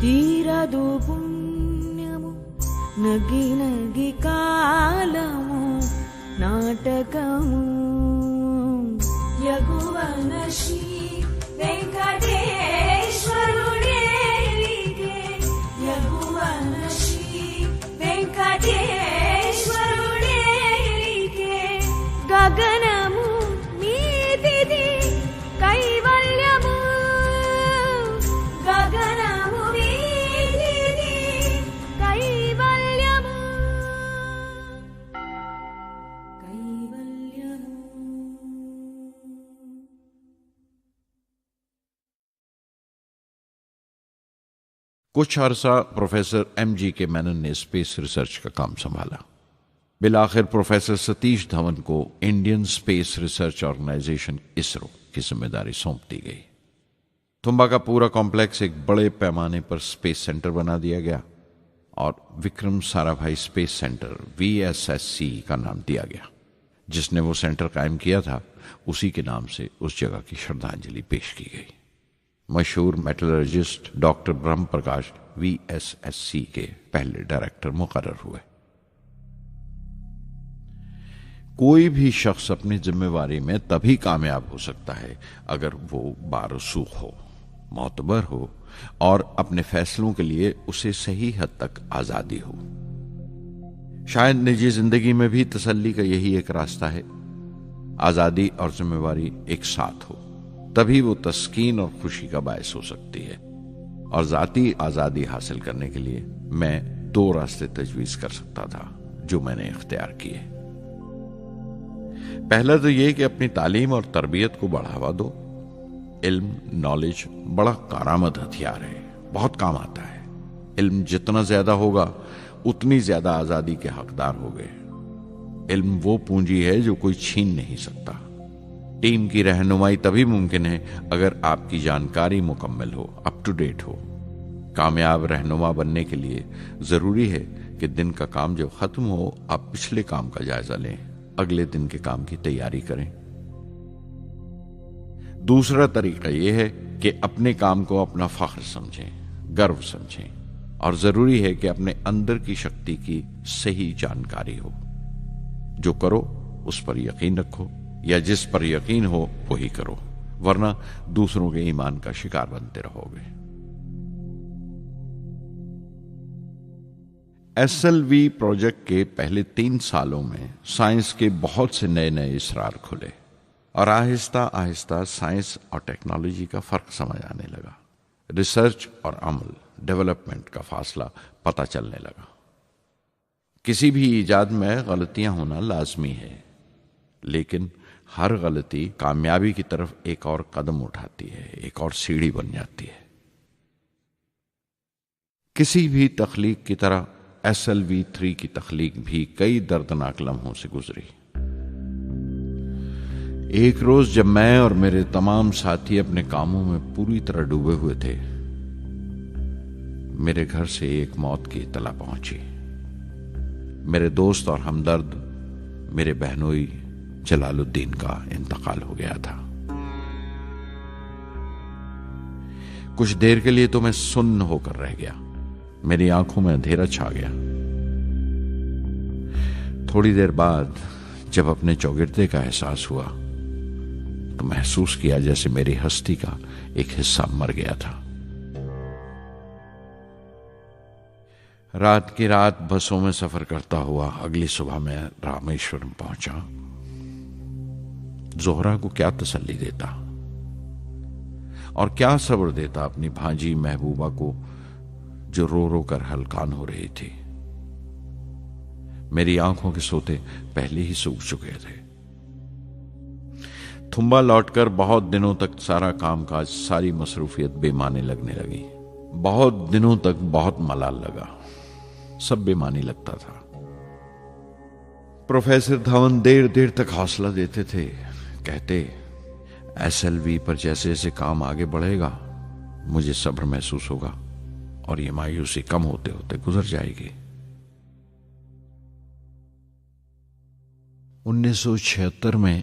తీరదు పుణ్యము నగి నగి కాలము నాటకము యగువన శ్రీ వెంకటేశ్వరుడేలికే యగువన శ్రీ వెంకటేశ్వరుడేలికే గగనము మీదిది కైవల్యము గగనము మీదిది కైవల్యము కైవల్యము. कुछ अरसा प्रोफेसर एमजी के मेनन ने स्पेस रिसर्च का काम संभाला। बिलाखिर प्रोफेसर सतीश धवन को Indian space research organisation ISRO की जिम्मेदारी सौंप दी गई। तुम्बा का पूरा कॉम्प्लेक्स एक बड़े पैमाने पर स्पेस सेंटर बना दिया गया और Vikram Sarabhai space centre VSSC का नाम दिया गया। जिसने वो सेंटर कायम किया था उसी के नाम से उस जगह की श्रद्धांजलि पेश की गई। मशहूर मेटलर्जिस्ट डॉक्टर ब्रह्म प्रकाश VSSC के पहले डायरेक्टर मुकर्रर हुए। कोई भी शख्स अपनी जिम्मेवारी में तभी कामयाब हो सकता है अगर वो बारसूख हो, मोतबर हो और अपने फैसलों के लिए उसे सही हद तक आजादी हो। शायद निजी जिंदगी में भी तसल्ली का यही एक रास्ता है। आजादी और जिम्मेवारी एक साथ हो तभी वो तस्कीन और खुशी का बायस हो सकती है। और जाती आजादी हासिल करने के लिए मैं 2 रास्ते तजवीज कर सकता था जो मैंने इख्तियार किए। पहला तो ये कि अपनी तालीम और तरबियत को बढ़ावा दो। इल्म, नॉलेज बड़ा कारामद हथियार है, बहुत काम आता है। इल्म जितना ज्यादा होगा उतनी ज्यादा आजादी के हकदार होगे। इल्म वो पूंजी है जो कोई छीन नहीं सकता। टीम की रहनुमाई तभी मुमकिन है अगर आपकी जानकारी मुकम्मल हो, अप टू डेट हो। कामयाब रहनुमा बनने के लिए जरूरी है कि दिन का काम जब खत्म हो आप पिछले काम का जायजा लें, अगले दिन के काम की तैयारी करें। दूसरा तरीका यह है कि अपने काम को अपना फख्र समझें, गर्व समझें और जरूरी है कि अपने अंदर की शक्ति की सही जानकारी हो। जो करो उस पर यकीन रखो या जिस पर यकीन हो वही करो, वरना दूसरों के ईमान का शिकार बनते रहोगे। SLV प्रोजेक्ट के पहले 3 सालों में साइंस के बहुत से नए नए इसरार खुले और आहिस्ता आहिस्ता साइंस और टेक्नोलॉजी का फर्क समझ आने लगा। रिसर्च और अमल, डेवलपमेंट का फासला पता चलने लगा। किसी भी ईजाद में गलतियां होना लाजमी है, लेकिन हर गलती कामयाबी की तरफ एक और कदम उठाती है, एक और सीढ़ी बन जाती है। किसी भी तख्लीक की तरह SLV-3 की तख्लीक भी कई दर्दनाक लम्हों से गुजरी। एक रोज जब मैं और मेरे तमाम साथी अपने कामों में पूरी तरह डूबे हुए थे, मेरे घर से एक मौत की इत्तला पहुंची। मेरे दोस्त और हमदर्द मेरे बहनोई जलालुद्दीन का इंतकाल हो गया था। कुछ देर के लिए तो मैं सुन्न होकर रह गया, मेरी आंखों में अंधेरा छा गया। थोड़ी देर बाद जब अपने चौगिरदे का एहसास हुआ तो महसूस किया जैसे मेरी हस्ती का एक हिस्सा मर गया था। रात की रात बसों में सफर करता हुआ अगली सुबह मैं रामेश्वरम पहुंचा। जोहरा को क्या तसल्ली देता और क्या सब्र देता अपनी भांजी महबूबा को जो रो रो कर हलकान हो रही थी। मेरी आंखों के सोते पहले ही सूख चुके थे। थुम्बा लौटकर बहुत दिनों तक सारा कामकाज, सारी मसरूफियत बेमानी लगने लगी। बहुत दिनों तक बहुत मलाल लगा, सब बेमानी लगता था। प्रोफेसर धवन देर देर तक हौसला देते थे, कहते SLV पर जैसे जैसे काम आगे बढ़ेगा मुझे सब्र महसूस होगा और ये मायूसी कम होते होते गुजर जाएगी। 1976 में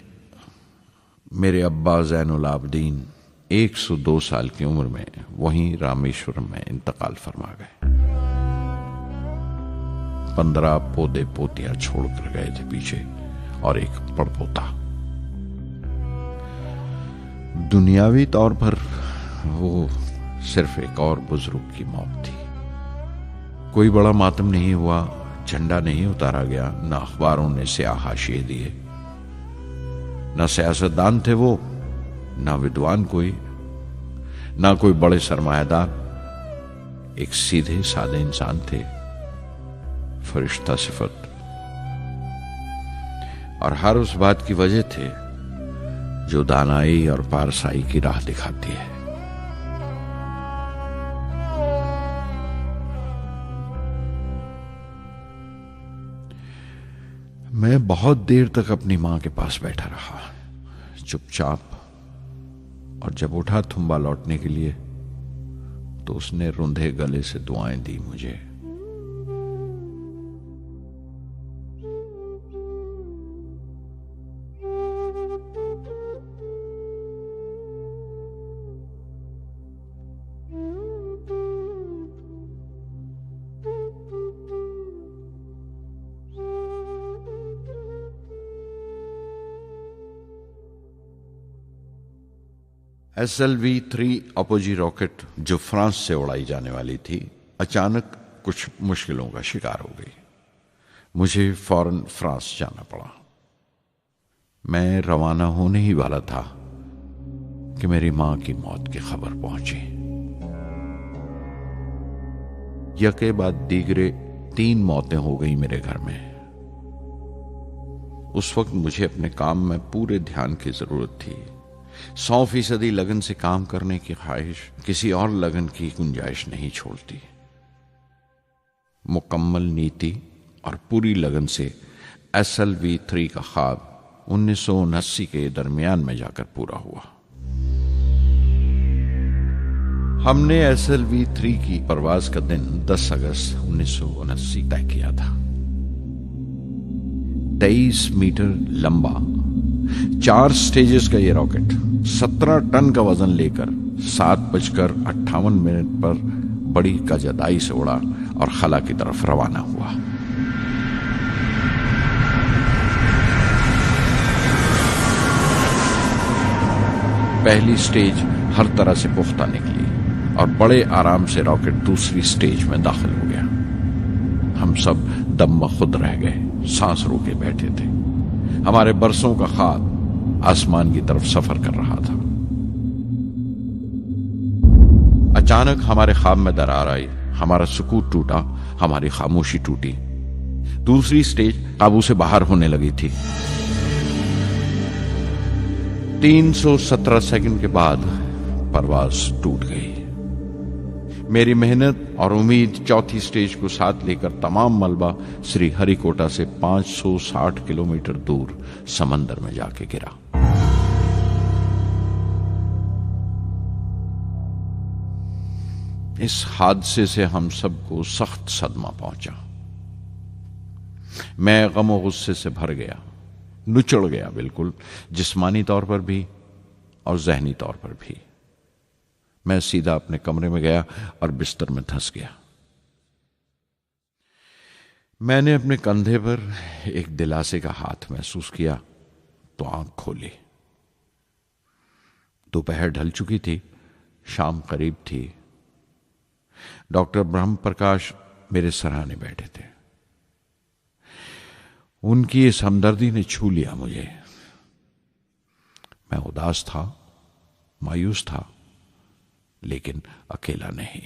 मेरे अब्बा ज़ैनुल आबदीन 102 साल की उम्र में वहीं रामेश्वरम में इंतकाल फरमा गए। 15 पोते पोतियां छोड़कर गए थे पीछे और एक पड़पोता। दुनियावी तौर पर वो सिर्फ एक और बुजुर्ग की मौत थी। कोई बड़ा मातम नहीं हुआ, झंडा नहीं उतारा गया, न अखबारों ने स्याह हाशिए दिए, न सियासतदान थे वो, न विद्वान कोई, न कोई बड़े सरमायादार। एक सीधे सादे इंसान थे, फरिश्ता सिफत। और हर उस बात की वजह थे जो दानाई और पारसाई की राह दिखाती है। मैं बहुत देर तक अपनी मां के पास बैठा रहा, चुपचाप। और जब उठा थुम्बा लौटने के लिए तो उसने रुंधे गले से दुआएं दी मुझे। SLV-3 अपोजी रॉकेट जो फ्रांस से उड़ाई जाने वाली थी, अचानक कुछ मुश्किलों का शिकार हो गई। मुझे फौरन फ्रांस जाना पड़ा। मैं रवाना होने ही वाला था कि मेरी मां की मौत की खबर पहुंची। यके बाद दीगरे 3 मौतें हो गई मेरे घर में। उस वक्त मुझे अपने काम में पूरे ध्यान की जरूरत थी। 100% लगन से काम करने की ख्वाहिश किसी और लगन की गुंजाइश नहीं छोड़ती। मुकम्मल नीति और पूरी लगन से SLV-3 का ख्वाब 1979 के दरमियान में जाकर पूरा हुआ। हमने SLV-3 की परवाज का दिन 10 अगस्त 1979 तय किया था। 23 मीटर लंबा 4 स्टेजेस का ये रॉकेट 17 टन का वजन लेकर 7:58 पर बड़ी कजदाई से उड़ा और खला की तरफ रवाना हुआ। पहली स्टेज हर तरह से पुख्ता निकली और बड़े आराम से रॉकेट दूसरी स्टेज में दाखिल हो गया। हम सब दम खुद रह गए, सांस रोके बैठे थे। हमारे बरसों का ख्वाब आसमान की तरफ सफर कर रहा था। अचानक हमारे ख्वाब में दरार आई, हमारा सुकून टूटा, हमारी खामोशी टूटी। दूसरी स्टेज काबू से बाहर होने लगी थी। 317 सेकंड के बाद परवाज टूट गई। मेरी मेहनत और उम्मीद चौथी स्टेज को साथ लेकर तमाम मलबा श्री हरिकोटा से 560 किलोमीटर दूर समंदर में जाके गिरा। इस हादसे से हम सबको सख्त सदमा पहुंचा। मैं गम और गुस्से से भर गया, नुचड़ गया, बिल्कुल जिस्मानी तौर पर भी और जहनी तौर पर भी। मैं सीधा अपने कमरे में गया और बिस्तर में धंस गया। मैंने अपने कंधे पर एक दिलासे का हाथ महसूस किया तो आंख खोली। दोपहर ढल चुकी थी, शाम करीब थी। डॉक्टर ब्रह्म प्रकाश मेरे सराहने बैठे थे। उनकी इस हमदर्दी ने छू लिया मुझे। मैं उदास था, मायूस था, लेकिन अकेला नहीं।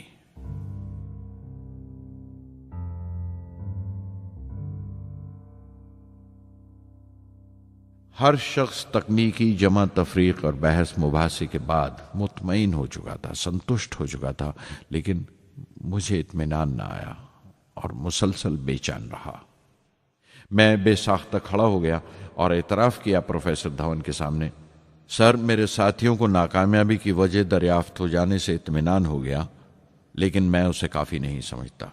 हर शख्स तकनीकी जमा तफरीक और बहस मुबासे के बाद मुतमईन हो चुका था, संतुष्ट हो चुका था, लेकिन मुझे इत्मीनान न आया और मुसलसल बेचैन रहा। मैं बेसाख्ता खड़ा हो गया और एतराफ़ किया प्रोफेसर धवन के सामने, सर, मेरे साथियों को नाकामयाबी की वजह दरियाफ्त हो जाने से इत्मीनान हो गया, लेकिन मैं उसे काफ़ी नहीं समझता।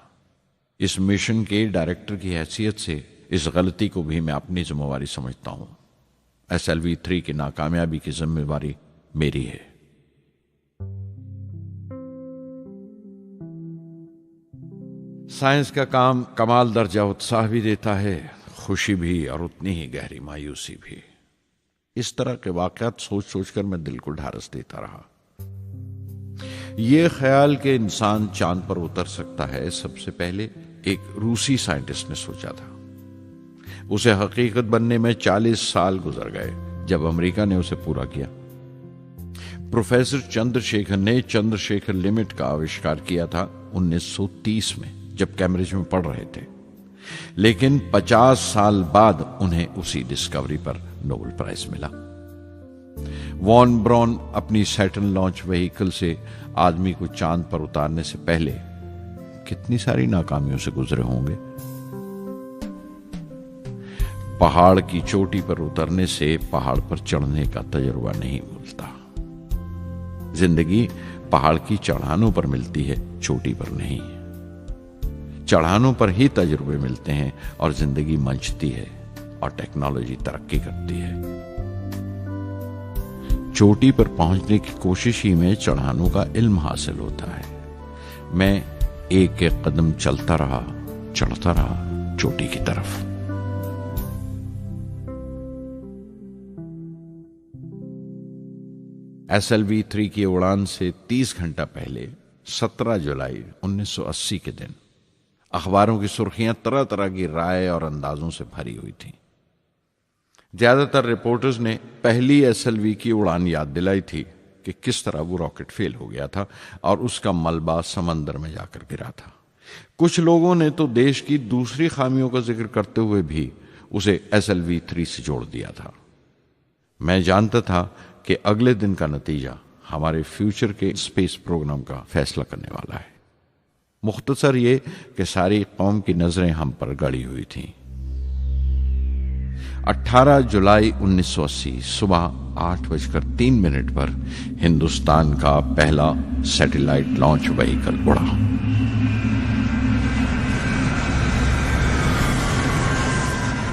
इस मिशन के डायरेक्टर की हैसियत से इस गलती को भी मैं अपनी जिम्मेवारी समझता हूं। SLV-3 की नाकामयाबी की जिम्मेवारी मेरी है। साइंस का काम कमाल दर्जा उत्साह भी देता है, खुशी भी और उतनी ही गहरी मायूसी भी। इस तरह के वाकयात सोच सोचकर मैं दिल को ढारस देता रहा। यह ख्याल कि इंसान चांद पर उतर सकता है सबसे पहले एक रूसी साइंटिस्ट ने सोचा था। उसे हकीकत बनने में 40 साल गुजर गए जब अमेरिका ने उसे पूरा किया। प्रोफेसर चंद्रशेखर ने चंद्रशेखर लिमिट का आविष्कार किया था 1930 में, जब कैम्ब्रिज में पढ़ रहे थे। लेकिन 50 साल बाद उन्हें उसी डिस्कवरी पर नोबेल प्राइज मिला। वॉन ब्रॉन अपनी सैटर्न लॉन्च व्हीकल से आदमी को चांद पर उतारने से पहले कितनी सारी नाकामियों से गुजरे होंगे। पहाड़ की चोटी पर उतरने से पहाड़ पर चढ़ने का तजुर्बा नहीं मिलता। जिंदगी पहाड़ की चढ़ानों पर मिलती है, चोटी पर नहीं। चढ़ानों पर ही तजुर्बे मिलते हैं और जिंदगी मंचती है और टेक्नोलॉजी तरक्की करती है। चोटी पर पहुंचने की कोशिश ही में चढ़ानों का इल्म हासिल होता है। मैं एक एक कदम चलता रहा, चढ़ता रहा चोटी की तरफ। SLV-3 की उड़ान से 30 घंटा पहले 17 जुलाई 1980 के दिन अखबारों की सुर्खियां तरह तरह की राय और अंदाजों से भरी हुई थीं। ज्यादातर रिपोर्टर्स ने पहली SLV की उड़ान याद दिलाई थी कि किस तरह वो रॉकेट फेल हो गया था और उसका मलबा समंदर में जाकर गिरा था। कुछ लोगों ने तो देश की दूसरी खामियों का जिक्र करते हुए भी उसे SLV-3 से जोड़ दिया था। मैं जानता था कि अगले दिन का नतीजा हमारे फ्यूचर के स्पेस प्रोग्राम का फैसला करने वाला है। मुख्तसर ये कि सारी कौम की नजरें हम पर गड़ी हुई थीं। 18 जुलाई 1980 सुबह 8:03 पर हिंदुस्तान का पहला सैटेलाइट लॉन्च व्हीकल उड़ा।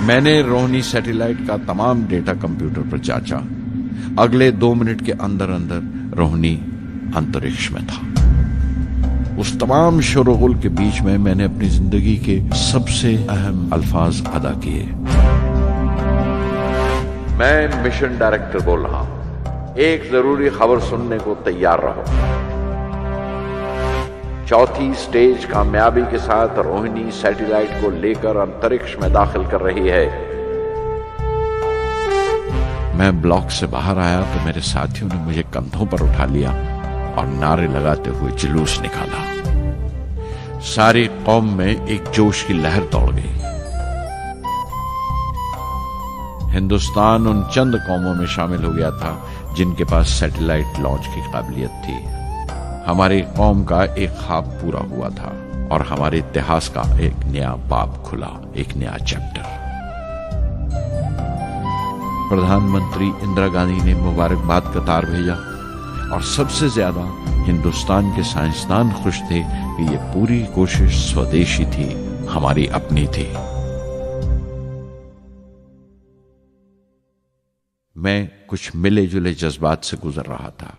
मैंने रोहिणी सैटेलाइट का तमाम डेटा कंप्यूटर पर जांचा। अगले 2 मिनट के अंदर अंदर रोहिणी अंतरिक्ष में था। उस तमाम शोरगुल के बीच में मैंने अपनी जिंदगी के सबसे अहम अल्फाज अदा किए। मैं मिशन डायरेक्टर बोल रहा हूं, एक जरूरी खबर सुनने को तैयार रहो। चौथी स्टेज कामयाबी के साथ रोहिणी सैटेलाइट को लेकर अंतरिक्ष में दाखिल कर रही है। मैं ब्लॉक से बाहर आया तो मेरे साथियों ने मुझे कंधों पर उठा लिया और नारे लगाते हुए जुलूस निकाला। सारी कौम में एक जोश की लहर दौड़ गई। हिंदुस्तान उन चंद कौमों में शामिल हो गया था जिनके पास सैटेलाइट लॉन्च की काबिलियत थी। हमारी कौम का एक ख्वाब पूरा हुआ था और हमारे इतिहास का एक नया बाब खुला, एक नया चैप्टर। प्रधानमंत्री इंदिरा गांधी ने मुबारकबाद का तार भेजा और सबसे ज्यादा हिंदुस्तान के साइंसदान खुश थे कि ये पूरी कोशिश स्वदेशी थी, हमारी अपनी थी। मैं कुछ मिले जुले जज्बात से गुजर रहा था।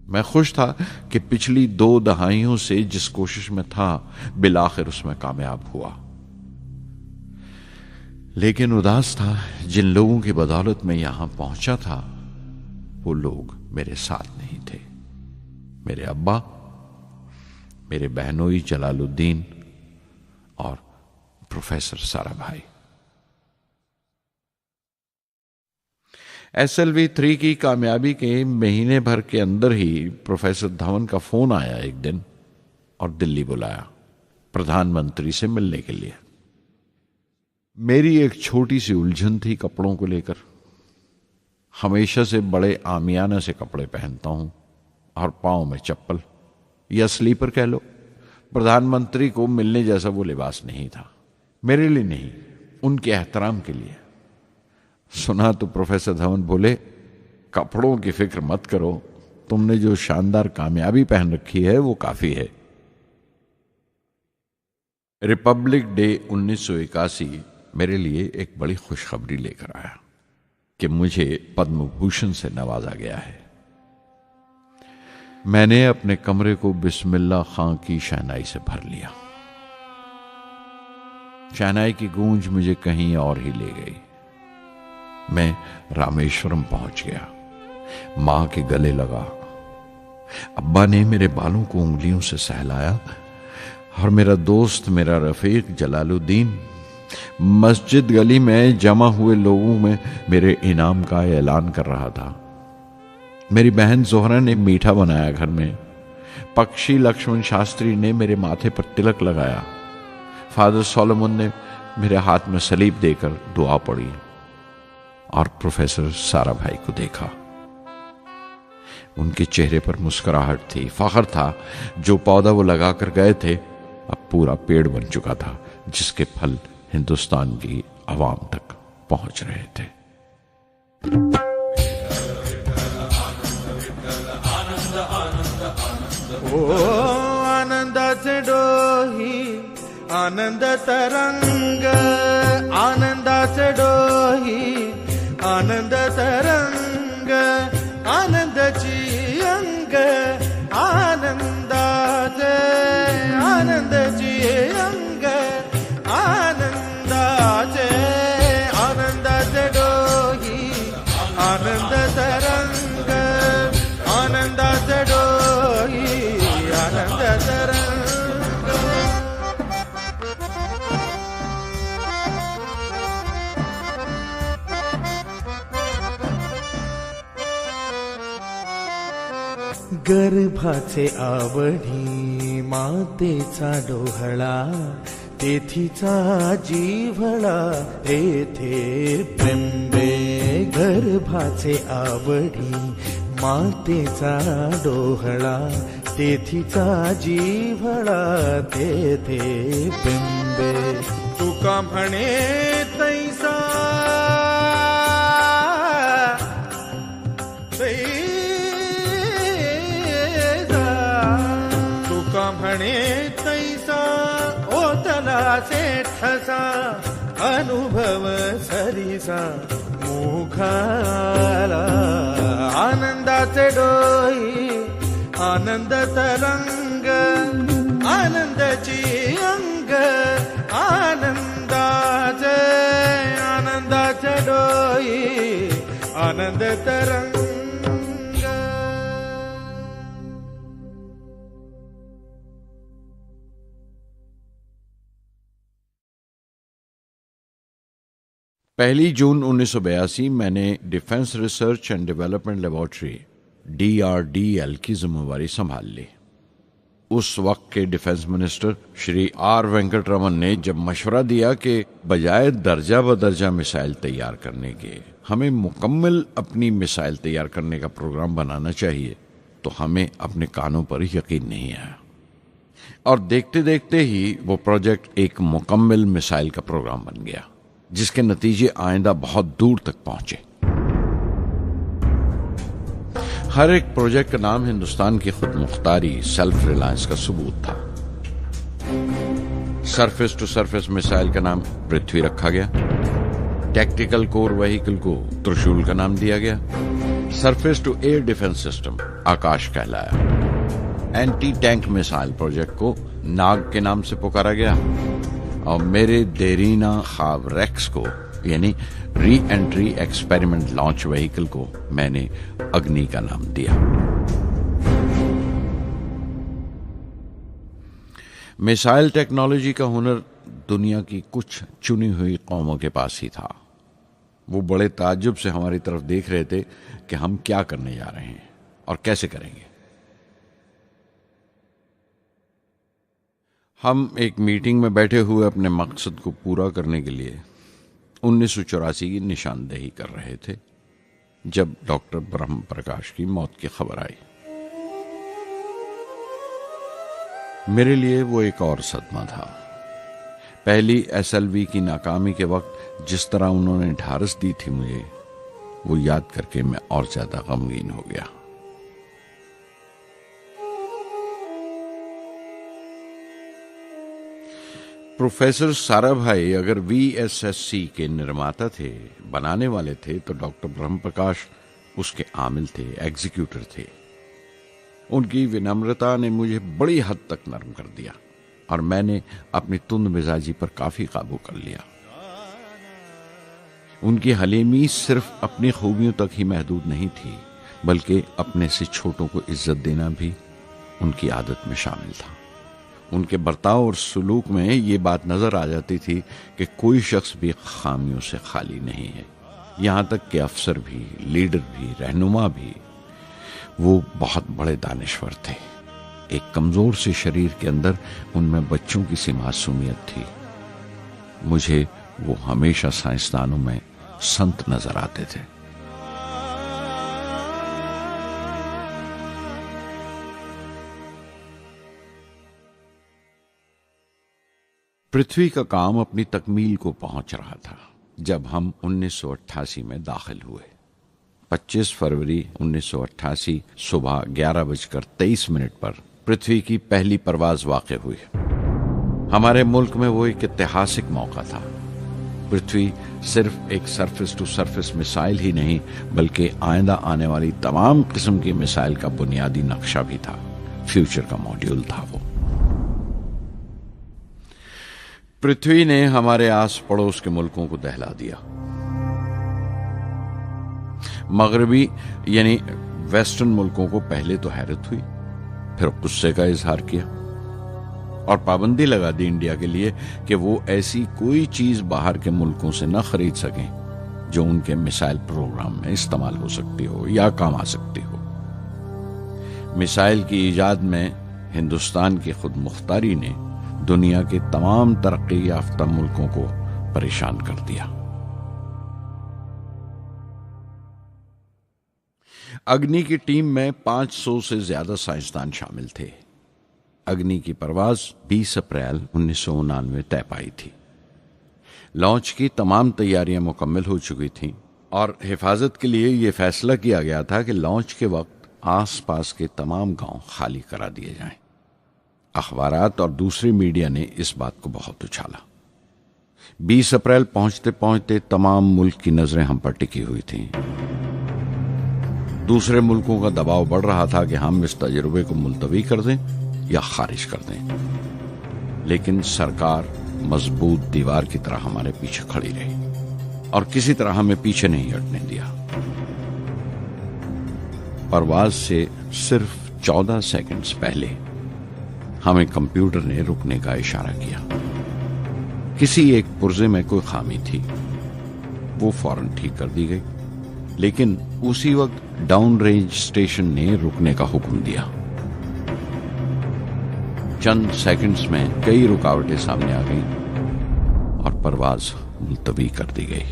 मैं खुश था कि पिछली 2 दहाइयों से जिस कोशिश में था बिलाखिर उसमें कामयाब हुआ। लेकिन उदास था जिन लोगों की बदौलत में यहां पहुंचा था वो लोग मेरे साथ नहीं थे। मेरे अब्बा, मेरे बहनोई जलालुद्दीन और प्रोफेसर साराभाई। SLV-3 की कामयाबी के महीने भर के अंदर ही प्रोफेसर धवन का फोन आया एक दिन और दिल्ली बुलाया प्रधानमंत्री से मिलने के लिए। मेरी एक छोटी सी उलझन थी कपड़ों को लेकर। हमेशा से बड़े आमियाना से कपड़े पहनता हूं और पांव में चप्पल या स्लीपर कह लो। प्रधानमंत्री को मिलने जैसा वो लिबास नहीं था, मेरे लिए नहीं, उनके एहतराम के लिए। सुना तो प्रोफेसर धवन बोले, कपड़ों की फिक्र मत करो, तुमने जो शानदार कामयाबी पहन रखी है वो काफी है। रिपब्लिक डे 1981 मेरे लिए एक बड़ी खुशखबरी लेकर आया कि मुझे पद्म भूषण से नवाजा गया है। मैंने अपने कमरे को बिस्मिल्लाह खां की शहनाई से भर लिया। शहनाई की गूंज मुझे कहीं और ही ले गई। मैं रामेश्वरम पहुंच गया, मां के गले लगा। अब्बा ने मेरे बालों को उंगलियों से सहलाया और मेरा दोस्त, मेरा रफीक जलालुद्दीन मस्जिद गली में जमा हुए लोगों में मेरे इनाम का ऐलान कर रहा था। मेरी बहन जोहरा ने मीठा बनाया घर में। पक्षी लक्ष्मण शास्त्री ने मेरे माथे पर तिलक लगाया। फादर सोलोमन ने मेरे हाथ में सलीब देकर दुआ पढ़ी और प्रोफेसर सारा भाई को देखा। उनके चेहरे पर मुस्कुराहट थी, फख्र था। जो पौधा वो लगाकर गए थे अब पूरा पेड़ बन चुका था, जिसके फल हिंदुस्तान की आवाम तक पहुंच रहे थे। ओ आनंदाचे डोही आनंद तरंग, आनंदाचे डोही आनंद तरंग, आनंदाची अंग, आनंदाचे आनंदाची अंग, आनंदाचे आनंदाचे डोही आनंद तरंग, आनंदाचे डोही आनंद तरंग। गर्भाचे आवडी मातेचा डोहळा, तेथीचा जीवळा तेथे प्रेंबे। गर्भाचे आवडी मातेचा डोहळा, तेथीचा जीवळा तेथे प्रेंबे। तुका म्हणे तैसा म्हणे तैसा ओतला ठसा, अनुभव सरीसा मुखाला। आनंदाचे डोही आनंद तरंग, आनंदाची अंग, आनंदाचे आनंदाचे डोही आनंद तरंग। पहली जून 1982 मैंने defence research and development laboratory DRDL की जिम्मेवारी संभाल ली। उस वक्त के defence minister Shri R Venkataraman ने जब मशवरा दिया कि बजाय दर्जा बदर्जा मिसाइल तैयार करने के हमें मुकम्मल अपनी मिसाइल तैयार करने का प्रोग्राम बनाना चाहिए, तो हमें अपने कानों पर यकीन नहीं आया और देखते देखते ही वो प्रोजेक्ट एक मुकम्मल मिसाइल का प्रोग्राम बन गया, जिसके नतीजे आइंदा बहुत दूर तक पहुंचे। हर एक प्रोजेक्ट का नाम हिंदुस्तान की खुद मुख्तारी, सेल्फ रिलायंस का सबूत था। सरफेस टू सरफेस मिसाइल का नाम पृथ्वी रखा गया। टैक्टिकल कोर व्हीकल को त्रिशूल का नाम दिया गया। Surface to air defence system Akash कहलाया। एंटी टैंक मिसाइल प्रोजेक्ट को नाग के नाम से पुकारा गया और मेरे देरीना ख्वाब रेक्स को यानी re entry experiment launch vehicle को मैंने अग्नि का नाम दिया। मिसाइल टेक्नोलॉजी का हुनर दुनिया की कुछ चुनी हुई कौमों के पास ही था। वो बड़े ताज्जुब से हमारी तरफ देख रहे थे कि हम क्या करने जा रहे हैं और कैसे करेंगे। हम एक मीटिंग में बैठे हुए अपने मकसद को पूरा करने के लिए 1984 की निशानदेही कर रहे थे जब डॉक्टर ब्रह्म प्रकाश की मौत की खबर आई। मेरे लिए वो एक और सदमा था। पहली SLV की नाकामी के वक्त जिस तरह उन्होंने ढारस दी थी मुझे, वो याद करके मैं और ज्यादा गमगीन हो गया। प्रोफेसर साराभाई अगर VSSC के निर्माता थे, बनाने वाले थे, तो डॉक्टर ब्रह्म प्रकाश उसके आमिल थे, एग्जीक्यूटर थे। उनकी विनम्रता ने मुझे बड़ी हद तक नर्म कर दिया और मैंने अपनी तुंद मिजाजी पर काफी काबू कर लिया। उनकी हलीमी सिर्फ अपनी खूबियों तक ही महदूद नहीं थी, बल्कि अपने से छोटों को इज्जत देना भी उनकी आदत में शामिल था। उनके बर्ताव और सलूक में ये बात नजर आ जाती थी कि कोई शख्स भी खामियों से खाली नहीं है। यहां तक कि अफसर भी, लीडर भी, रहनुमा भी। वो बहुत बड़े दानिश्वर थे। एक कमजोर से शरीर के अंदर उनमें बच्चों की सी मासूमियत थी। मुझे वो हमेशा साइंसदानों में संत नजर आते थे। पृथ्वी का काम अपनी तकमील को पहुंच रहा था जब हम 1988 में दाखिल हुए। 25 फरवरी 1988 सुबह 11:23 पर पृथ्वी की पहली परवाज वाक़ हुई। हमारे मुल्क में वो एक ऐतिहासिक मौका था। पृथ्वी सिर्फ एक सरफेस टू सरफेस मिसाइल ही नहीं, बल्कि आइंदा आने वाली तमाम किस्म की मिसाइल का बुनियादी नक्शा भी था। फ्यूचर का मॉड्यूल था वो। पृथ्वी ने हमारे आस पड़ोस के मुल्कों को दहला दिया। मगरबी यानी वेस्टर्न मुल्कों को पहले तो हैरत हुई, फिर गुस्से का इजहार किया और पाबंदी लगा दी इंडिया के लिए कि वो ऐसी कोई चीज बाहर के मुल्कों से न खरीद सकें जो उनके मिसाइल प्रोग्राम में इस्तेमाल हो सकती हो या काम आ सकती हो। मिसाइल की इजाद में हिंदुस्तान की खुद मुख्तारी ने दुनिया के तमाम तरक्की याफ्ता मुल्कों को परेशान कर दिया। अग्नि की टीम में 500 से ज्यादा साइंसदान शामिल थे। अग्नि की परवाज 20 अप्रैल 1999 तय पाई थी। लॉन्च की तमाम तैयारियां मुकम्मल हो चुकी थीं और हिफाजत के लिए यह फैसला किया गया था कि लॉन्च के वक्त आसपास के तमाम गांव खाली करा दिए जाएं। अखबारात और दूसरी मीडिया ने इस बात को बहुत उछाला। 20 अप्रैल पहुंचते पहुंचते तमाम मुल्क की नजरें हम पर टिकी हुई थीं। दूसरे मुल्कों का दबाव बढ़ रहा था कि हम इस तजुर्बे को मुलतवी कर दें या खारिज कर दें, लेकिन सरकार मजबूत दीवार की तरह हमारे पीछे खड़ी रही और किसी तरह हमें पीछे नहीं हटने दिया। परवाज से सिर्फ 14 सेकंड्स पहले हमें कंप्यूटर ने रुकने का इशारा किया। किसी एक पुर्जे में कोई खामी थी, वो फौरन ठीक कर दी गई, लेकिन उसी वक्त डाउन रेंज स्टेशन ने रुकने का हुक्म दिया। चंद सेकंड्स में कई रुकावटें सामने आ गईं और परवाज मुलतवी कर दी गई।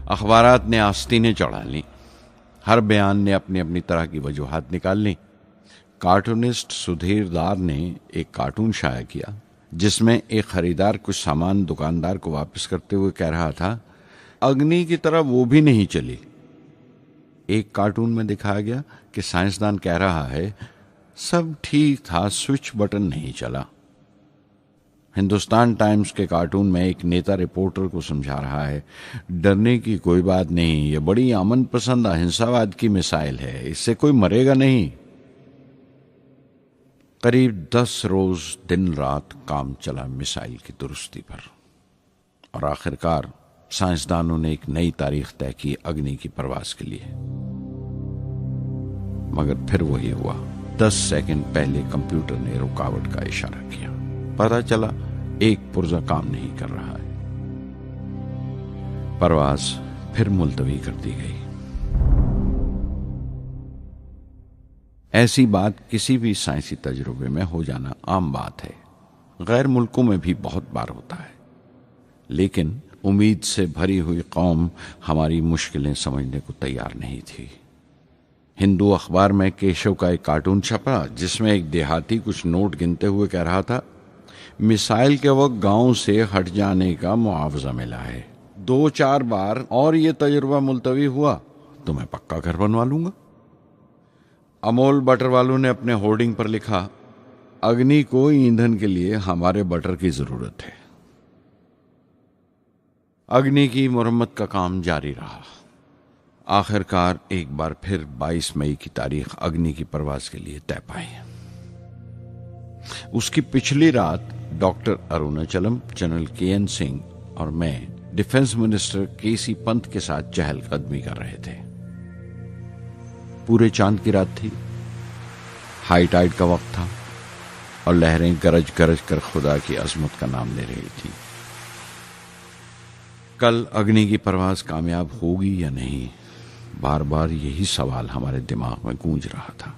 अखबारात ने आस्तीनें चढ़ा ली। हर बयान ने अपनी अपनी तरह की वजूहात निकाल ली। कार्टूनिस्ट सुधीर दार ने एक कार्टून शाया किया जिसमें एक खरीदार कुछ सामान दुकानदार को वापस करते हुए कह रहा था, अग्नि की तरह वो भी नहीं चली। एक कार्टून में दिखाया गया कि साइंसदान कह रहा है, सब ठीक था, स्विच बटन नहीं चला। हिंदुस्तान टाइम्स के कार्टून में एक नेता रिपोर्टर को समझा रहा है, डरने की कोई बात नहीं, ये बड़ी अमन पसंद अहिंसावाद की मिसाइल है, इससे कोई मरेगा नहीं। करीब 10 रोज दिन रात काम चला मिसाइल की दुरुस्ती पर और आखिरकार साइंसदानों ने एक नई तारीख तय की अग्नि की परवाज के लिए। मगर फिर वही हुआ। 10 सेकंड पहले कंप्यूटर ने रुकावट का इशारा किया। पता चला एक पुर्जा काम नहीं कर रहा है। परवाज फिर मुलतवी कर दी गई। ऐसी बात किसी भी साइंसी तजुर्बे में हो जाना आम बात है। गैर मुल्कों में भी बहुत बार होता है, लेकिन उम्मीद से भरी हुई कौम हमारी मुश्किलें समझने को तैयार नहीं थी। हिंदू अखबार में केशव का एक कार्टून छपा जिसमें एक देहाती कुछ नोट गिनते हुए कह रहा था, मिसाइल के वक्त गांव से हट जाने का मुआवजा मिला है। 2-4 बार और ये तजुर्बा मुलतवी हुआ तो मैं पक्का घर बनवा लूंगा। अमोल बटर वालों ने अपने होर्डिंग पर लिखा, अग्नि को ईंधन के लिए हमारे बटर की जरूरत है। अग्नि की मुरम्मत का काम जारी रहा। आखिरकार एक बार फिर 22 मई की तारीख अग्नि की परवाज के लिए तय पाई। उसकी पिछली रात doctor Arunachalam, general KN Singh और मैं डिफेंस मिनिस्टर KC पंत के साथ चहलकदमी कर रहे थे। पूरे चांद की रात थी, हाई टाइड का वक्त था और लहरें गरज गरज कर खुदा की अजमत का नाम ले रही थी। कल अग्नि की परवाज कामयाब होगी या नहीं, बार बार यही सवाल हमारे दिमाग में गूंज रहा था।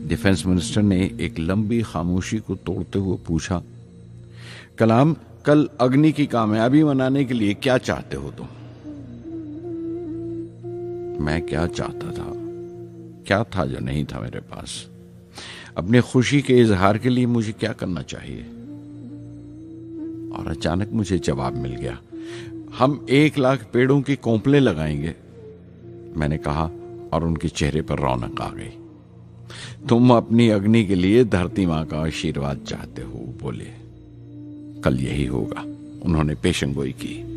डिफेंस मिनिस्टर ने एक लंबी खामोशी को तोड़ते हुए पूछा, कलाम, कल अग्नि की कामयाबी मनाने के लिए क्या चाहते हो तुम? मैं क्या चाहता था? क्या था जो नहीं था मेरे पास? अपनी खुशी के इजहार के लिए मुझे क्या करना चाहिए? और अचानक मुझे जवाब मिल गया, हम 1 लाख पेड़ों की कोंपले लगाएंगे, मैंने कहा और उनके चेहरे पर रौनक आ गई। तुम अपनी अग्नि के लिए धरती मां का आशीर्वाद चाहते हो, बोले। कल यही होगा, उन्होंने पेशेंगोई की।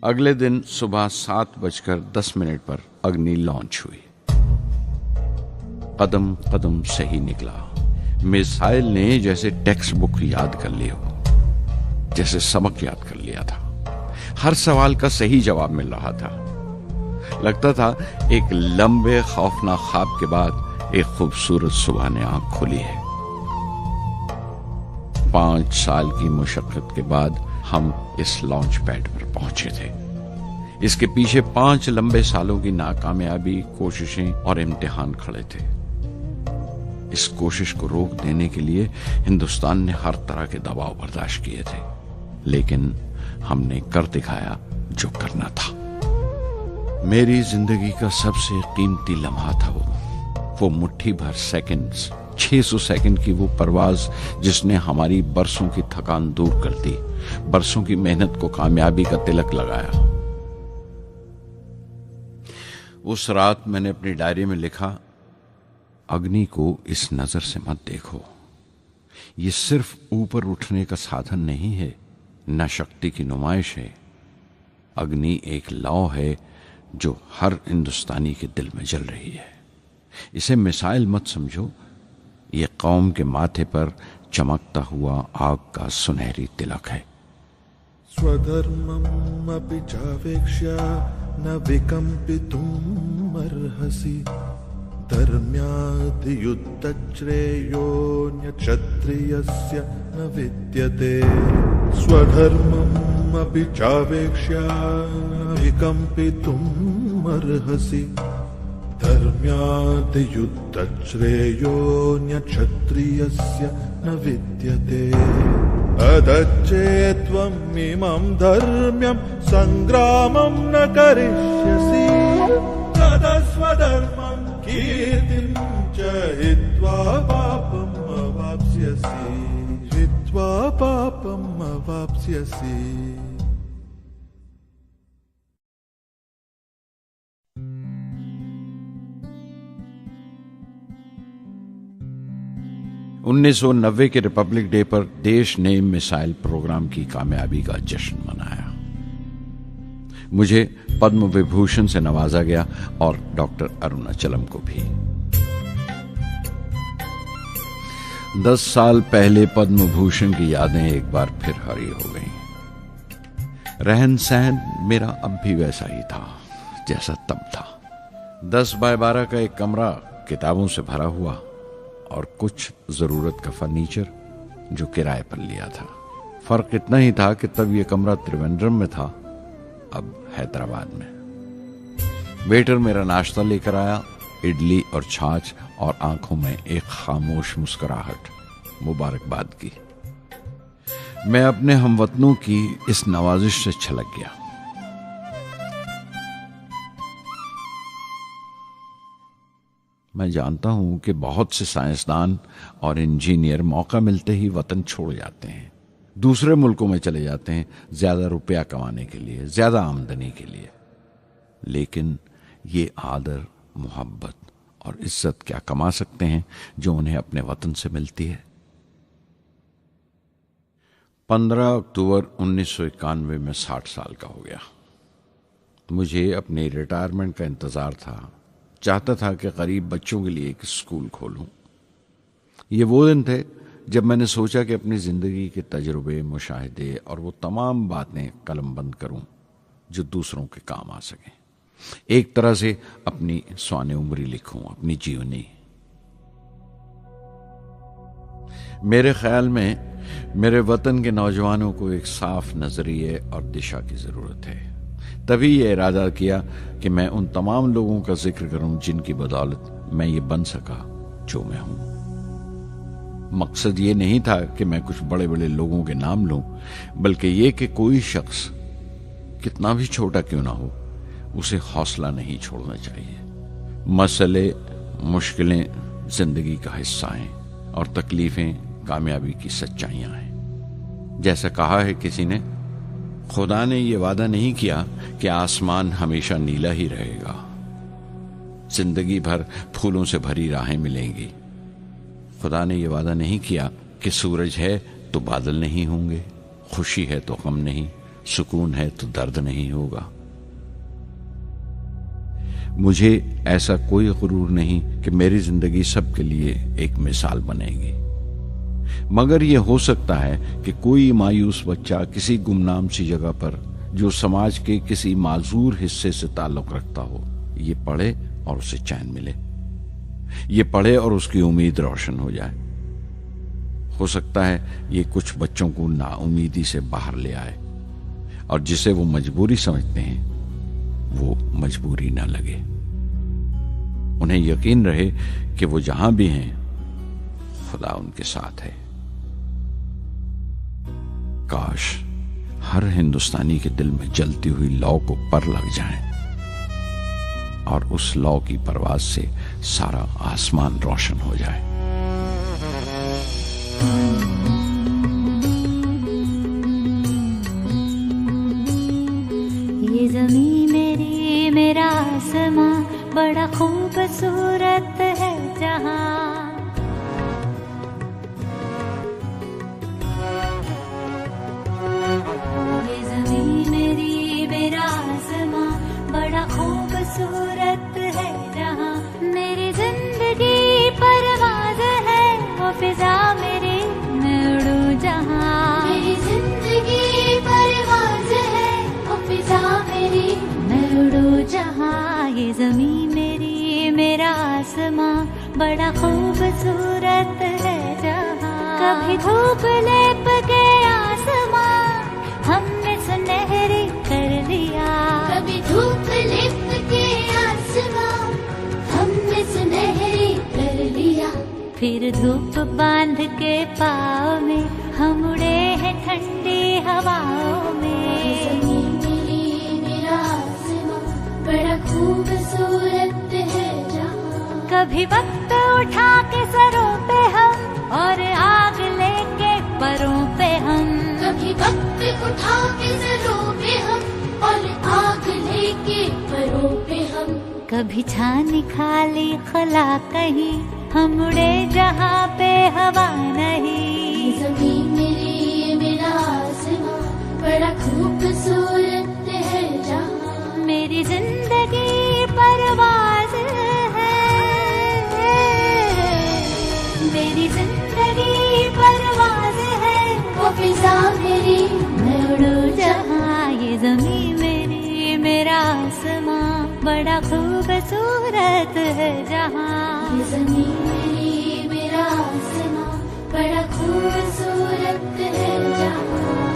अगले दिन सुबह 7:10 पर अग्नि लॉन्च हुई। कदम कदम सही निकला। मिसाइल ने जैसे टेक्स्ट बुक याद कर ली हो, जैसे सबक याद कर लिया था। हर सवाल का सही जवाब मिल रहा था। लगता था एक लंबे खौफनाक ख्वाब के बाद एक खूबसूरत सुबह ने आंख खोली है। 5 साल की मुशक्कत के बाद हम इस लॉन्च पैड पर पहुंचे थे। इसके पीछे 5 लंबे सालों की नाकामयाबी, कोशिशें और इम्तिहान खड़े थे। इस कोशिश को रोक देने के लिए हिंदुस्तान ने हर तरह के दबाव बर्दाश्त किए थे, लेकिन हमने कर दिखाया जो करना था। मेरी जिंदगी का सबसे कीमती लम्हा था वो मुट्ठी भर सेकंड्स, 600 सेकंड की वो परवाज जिसने हमारी बरसों की थकान दूर कर दी, बरसों की मेहनत को कामयाबी का तिलक लगाया। उस रात मैंने अपनी डायरी में लिखा, अग्नि को इस नजर से मत देखो। ये सिर्फ ऊपर उठने का साधन नहीं है, न शक्ति की नुमाइश है। अग्नि एक लौ है जो हर हिंदुस्तानी के दिल में जल रही है। इसे मिसाइल मत समझो, ये कौम के माथे पर चमकता हुआ आग का सुनहरी तिलक है। स्वधर्मम् अपि चावेक्ष्य न विकम्पितुम् अर्हसि, धर्म्याद् युद्धश्रेयोऽन्य क्षत्रियस्य न विद्यते। स्वधर्मम् अपि चावेक्ष्य न विकम्पितुम् अर्हसि, धर्म्याद् युद्धश्रेयोऽन्य क्षत्रियस्य न विद्यते। अदच्चेत्त्वम् इमं धर्म्यं संग्रामं न करिष्यसि, तदा स्वधर्मं कीर्तिं च हित्वा पापम् अवाप्स्यसि, हित्वा पापम् अवाप्स्यसि। उन्नीस 1990 के रिपब्लिक डे पर देश ने मिसाइल प्रोग्राम की कामयाबी का जश्न मनाया। मुझे पद्म विभूषण से नवाजा गया और डॉक्टर अरुणाचलम को भी। 10 साल पहले पद्म भूषण की यादें एक बार फिर हरी हो गईं। रहन सहन मेरा अब भी वैसा ही था जैसा तब था। 10 बाय 12 का एक कमरा किताबों से भरा हुआ और कुछ जरूरत का फर्नीचर जो किराए पर लिया था। फर्क इतना ही था कि तब यह कमरा त्रिवेंद्रम में था, अब हैदराबाद में। वेटर मेरा नाश्ता लेकर आया, इडली और छाछ, और आंखों में एक खामोश मुस्कुराहट, मुबारकबाद की। मैं अपने हमवतनों की इस नवाजिश से छलक गया। मैं जानता हूं कि बहुत से साइंसदान और इंजीनियर मौका मिलते ही वतन छोड़ जाते हैं, दूसरे मुल्कों में चले जाते हैं ज्यादा रुपया कमाने के लिए, ज्यादा आमदनी के लिए। लेकिन ये आदर, मोहब्बत और इज्जत क्या कमा सकते हैं जो उन्हें अपने वतन से मिलती है। 15 अक्टूबर 1991 में 60 साल का हो गया। मुझे अपने रिटायरमेंट का इंतज़ार था। चाहता था कि गरीब बच्चों के लिए एक स्कूल खोलूं। ये वो दिन थे जब मैंने सोचा कि अपनी ज़िंदगी के तजुर्बे, मुशाहिदे और वो तमाम बातें कलमबंद करूं जो दूसरों के काम आ सकें। एक तरह से अपनी स्वाने उम्री लिखूं, अपनी जीवनी। मेरे ख्याल में मेरे वतन के नौजवानों को एक साफ नजरिए और दिशा की जरूरत है। तभी ये इरादा किया कि मैं उन तमाम लोगों का जिक्र करूं जिनकी बदौलत मैं ये बन सका जो मैं हूं। मकसद ये नहीं था कि मैं कुछ बड़े बड़े लोगों के नाम लूं, बल्कि ये कि कोई शख्स कितना भी छोटा क्यों ना हो, उसे हौसला नहीं छोड़ना चाहिए। मसले, मुश्किलें जिंदगी का हिस्सा हैं और तकलीफें कामयाबी की सच्चाइयां हैं। जैसा कहा है किसी ने, खुदा ने यह वादा नहीं किया कि आसमान हमेशा नीला ही रहेगा, जिंदगी भर फूलों से भरी राहें मिलेंगी। खुदा ने यह वादा नहीं किया कि सूरज है तो बादल नहीं होंगे, खुशी है तो गम नहीं, सुकून है तो दर्द नहीं होगा। मुझे ऐसा कोई गुरूर नहीं कि मेरी जिंदगी सबके लिए एक मिसाल बनेगी, मगर यह हो सकता है कि कोई मायूस बच्चा किसी गुमनाम सी जगह पर जो समाज के किसी माजूर हिस्से से ताल्लुक रखता हो, ये पढ़े और उसे चैन मिले, ये पढ़े और उसकी उम्मीद रोशन हो जाए। हो सकता है ये कुछ बच्चों को नाउमीदी से बाहर ले आए और जिसे वो मजबूरी समझते हैं वो मजबूरी ना लगे। उन्हें यकीन रहे कि वो जहां भी हैं खुदा उनके साथ है। काश हर हिंदुस्तानी के दिल में जलती हुई लौ को पर लग जाए और उस लौ की परवाज से सारा आसमान रोशन हो जाए। ये ज़मीं मेरी, मेरा आसमां, बड़ा खूबसूरत है जहां। ये ज़मीं मेरी, मेरा आसमां, बड़ा खूबसूरत है जहां। मेरी जिंदगी परवाज़ है, वो फिजा मेरी, मैं उड़ूं जहां। मेरी जिंदगी परवाज़ है, वो फिजा मेरी, मैं उड़ूं जहां। ये ज़मीं मेरी, मेरा आसमां, बड़ा खूबसूरत है जहां। कभी धूप लेप के आसमां हमने सुनहरी कर लिया। कभी धूप लेप के आसमां हमने सुनहरी कर लिया। फिर धूप बांध के पाँव में हम उड़े हैं ठंडी हवाओं में। ज़मीं मेरी, मेरा आसमां, बड़ा खूबसूरत है जहां। कभी वक्त उठा के सरों पे हम और आग लेके परों पे हम। कभी वक्त उठा के सरों पे हम और आग लेके परों पे हम। कभी छानी खाली खला कहीं, हम उड़े जहाँ पे हवा नहीं। ज़मीं मेरी, मेरा आसमां, बड़ा खूबसूरत है जहां। मेरी जिंदगी परवाज़ है, मेरी जिंदगी परवाज़ है, वो फिजा मेरी, मैं उड़ूं जहां। ये ज़मीं मेरी, मेरा आसमां, बड़ा खूबसूरत है जहां। ये ज़मीं मेरी, मेरा आसमां, बड़ा खूबसूरत है जहां।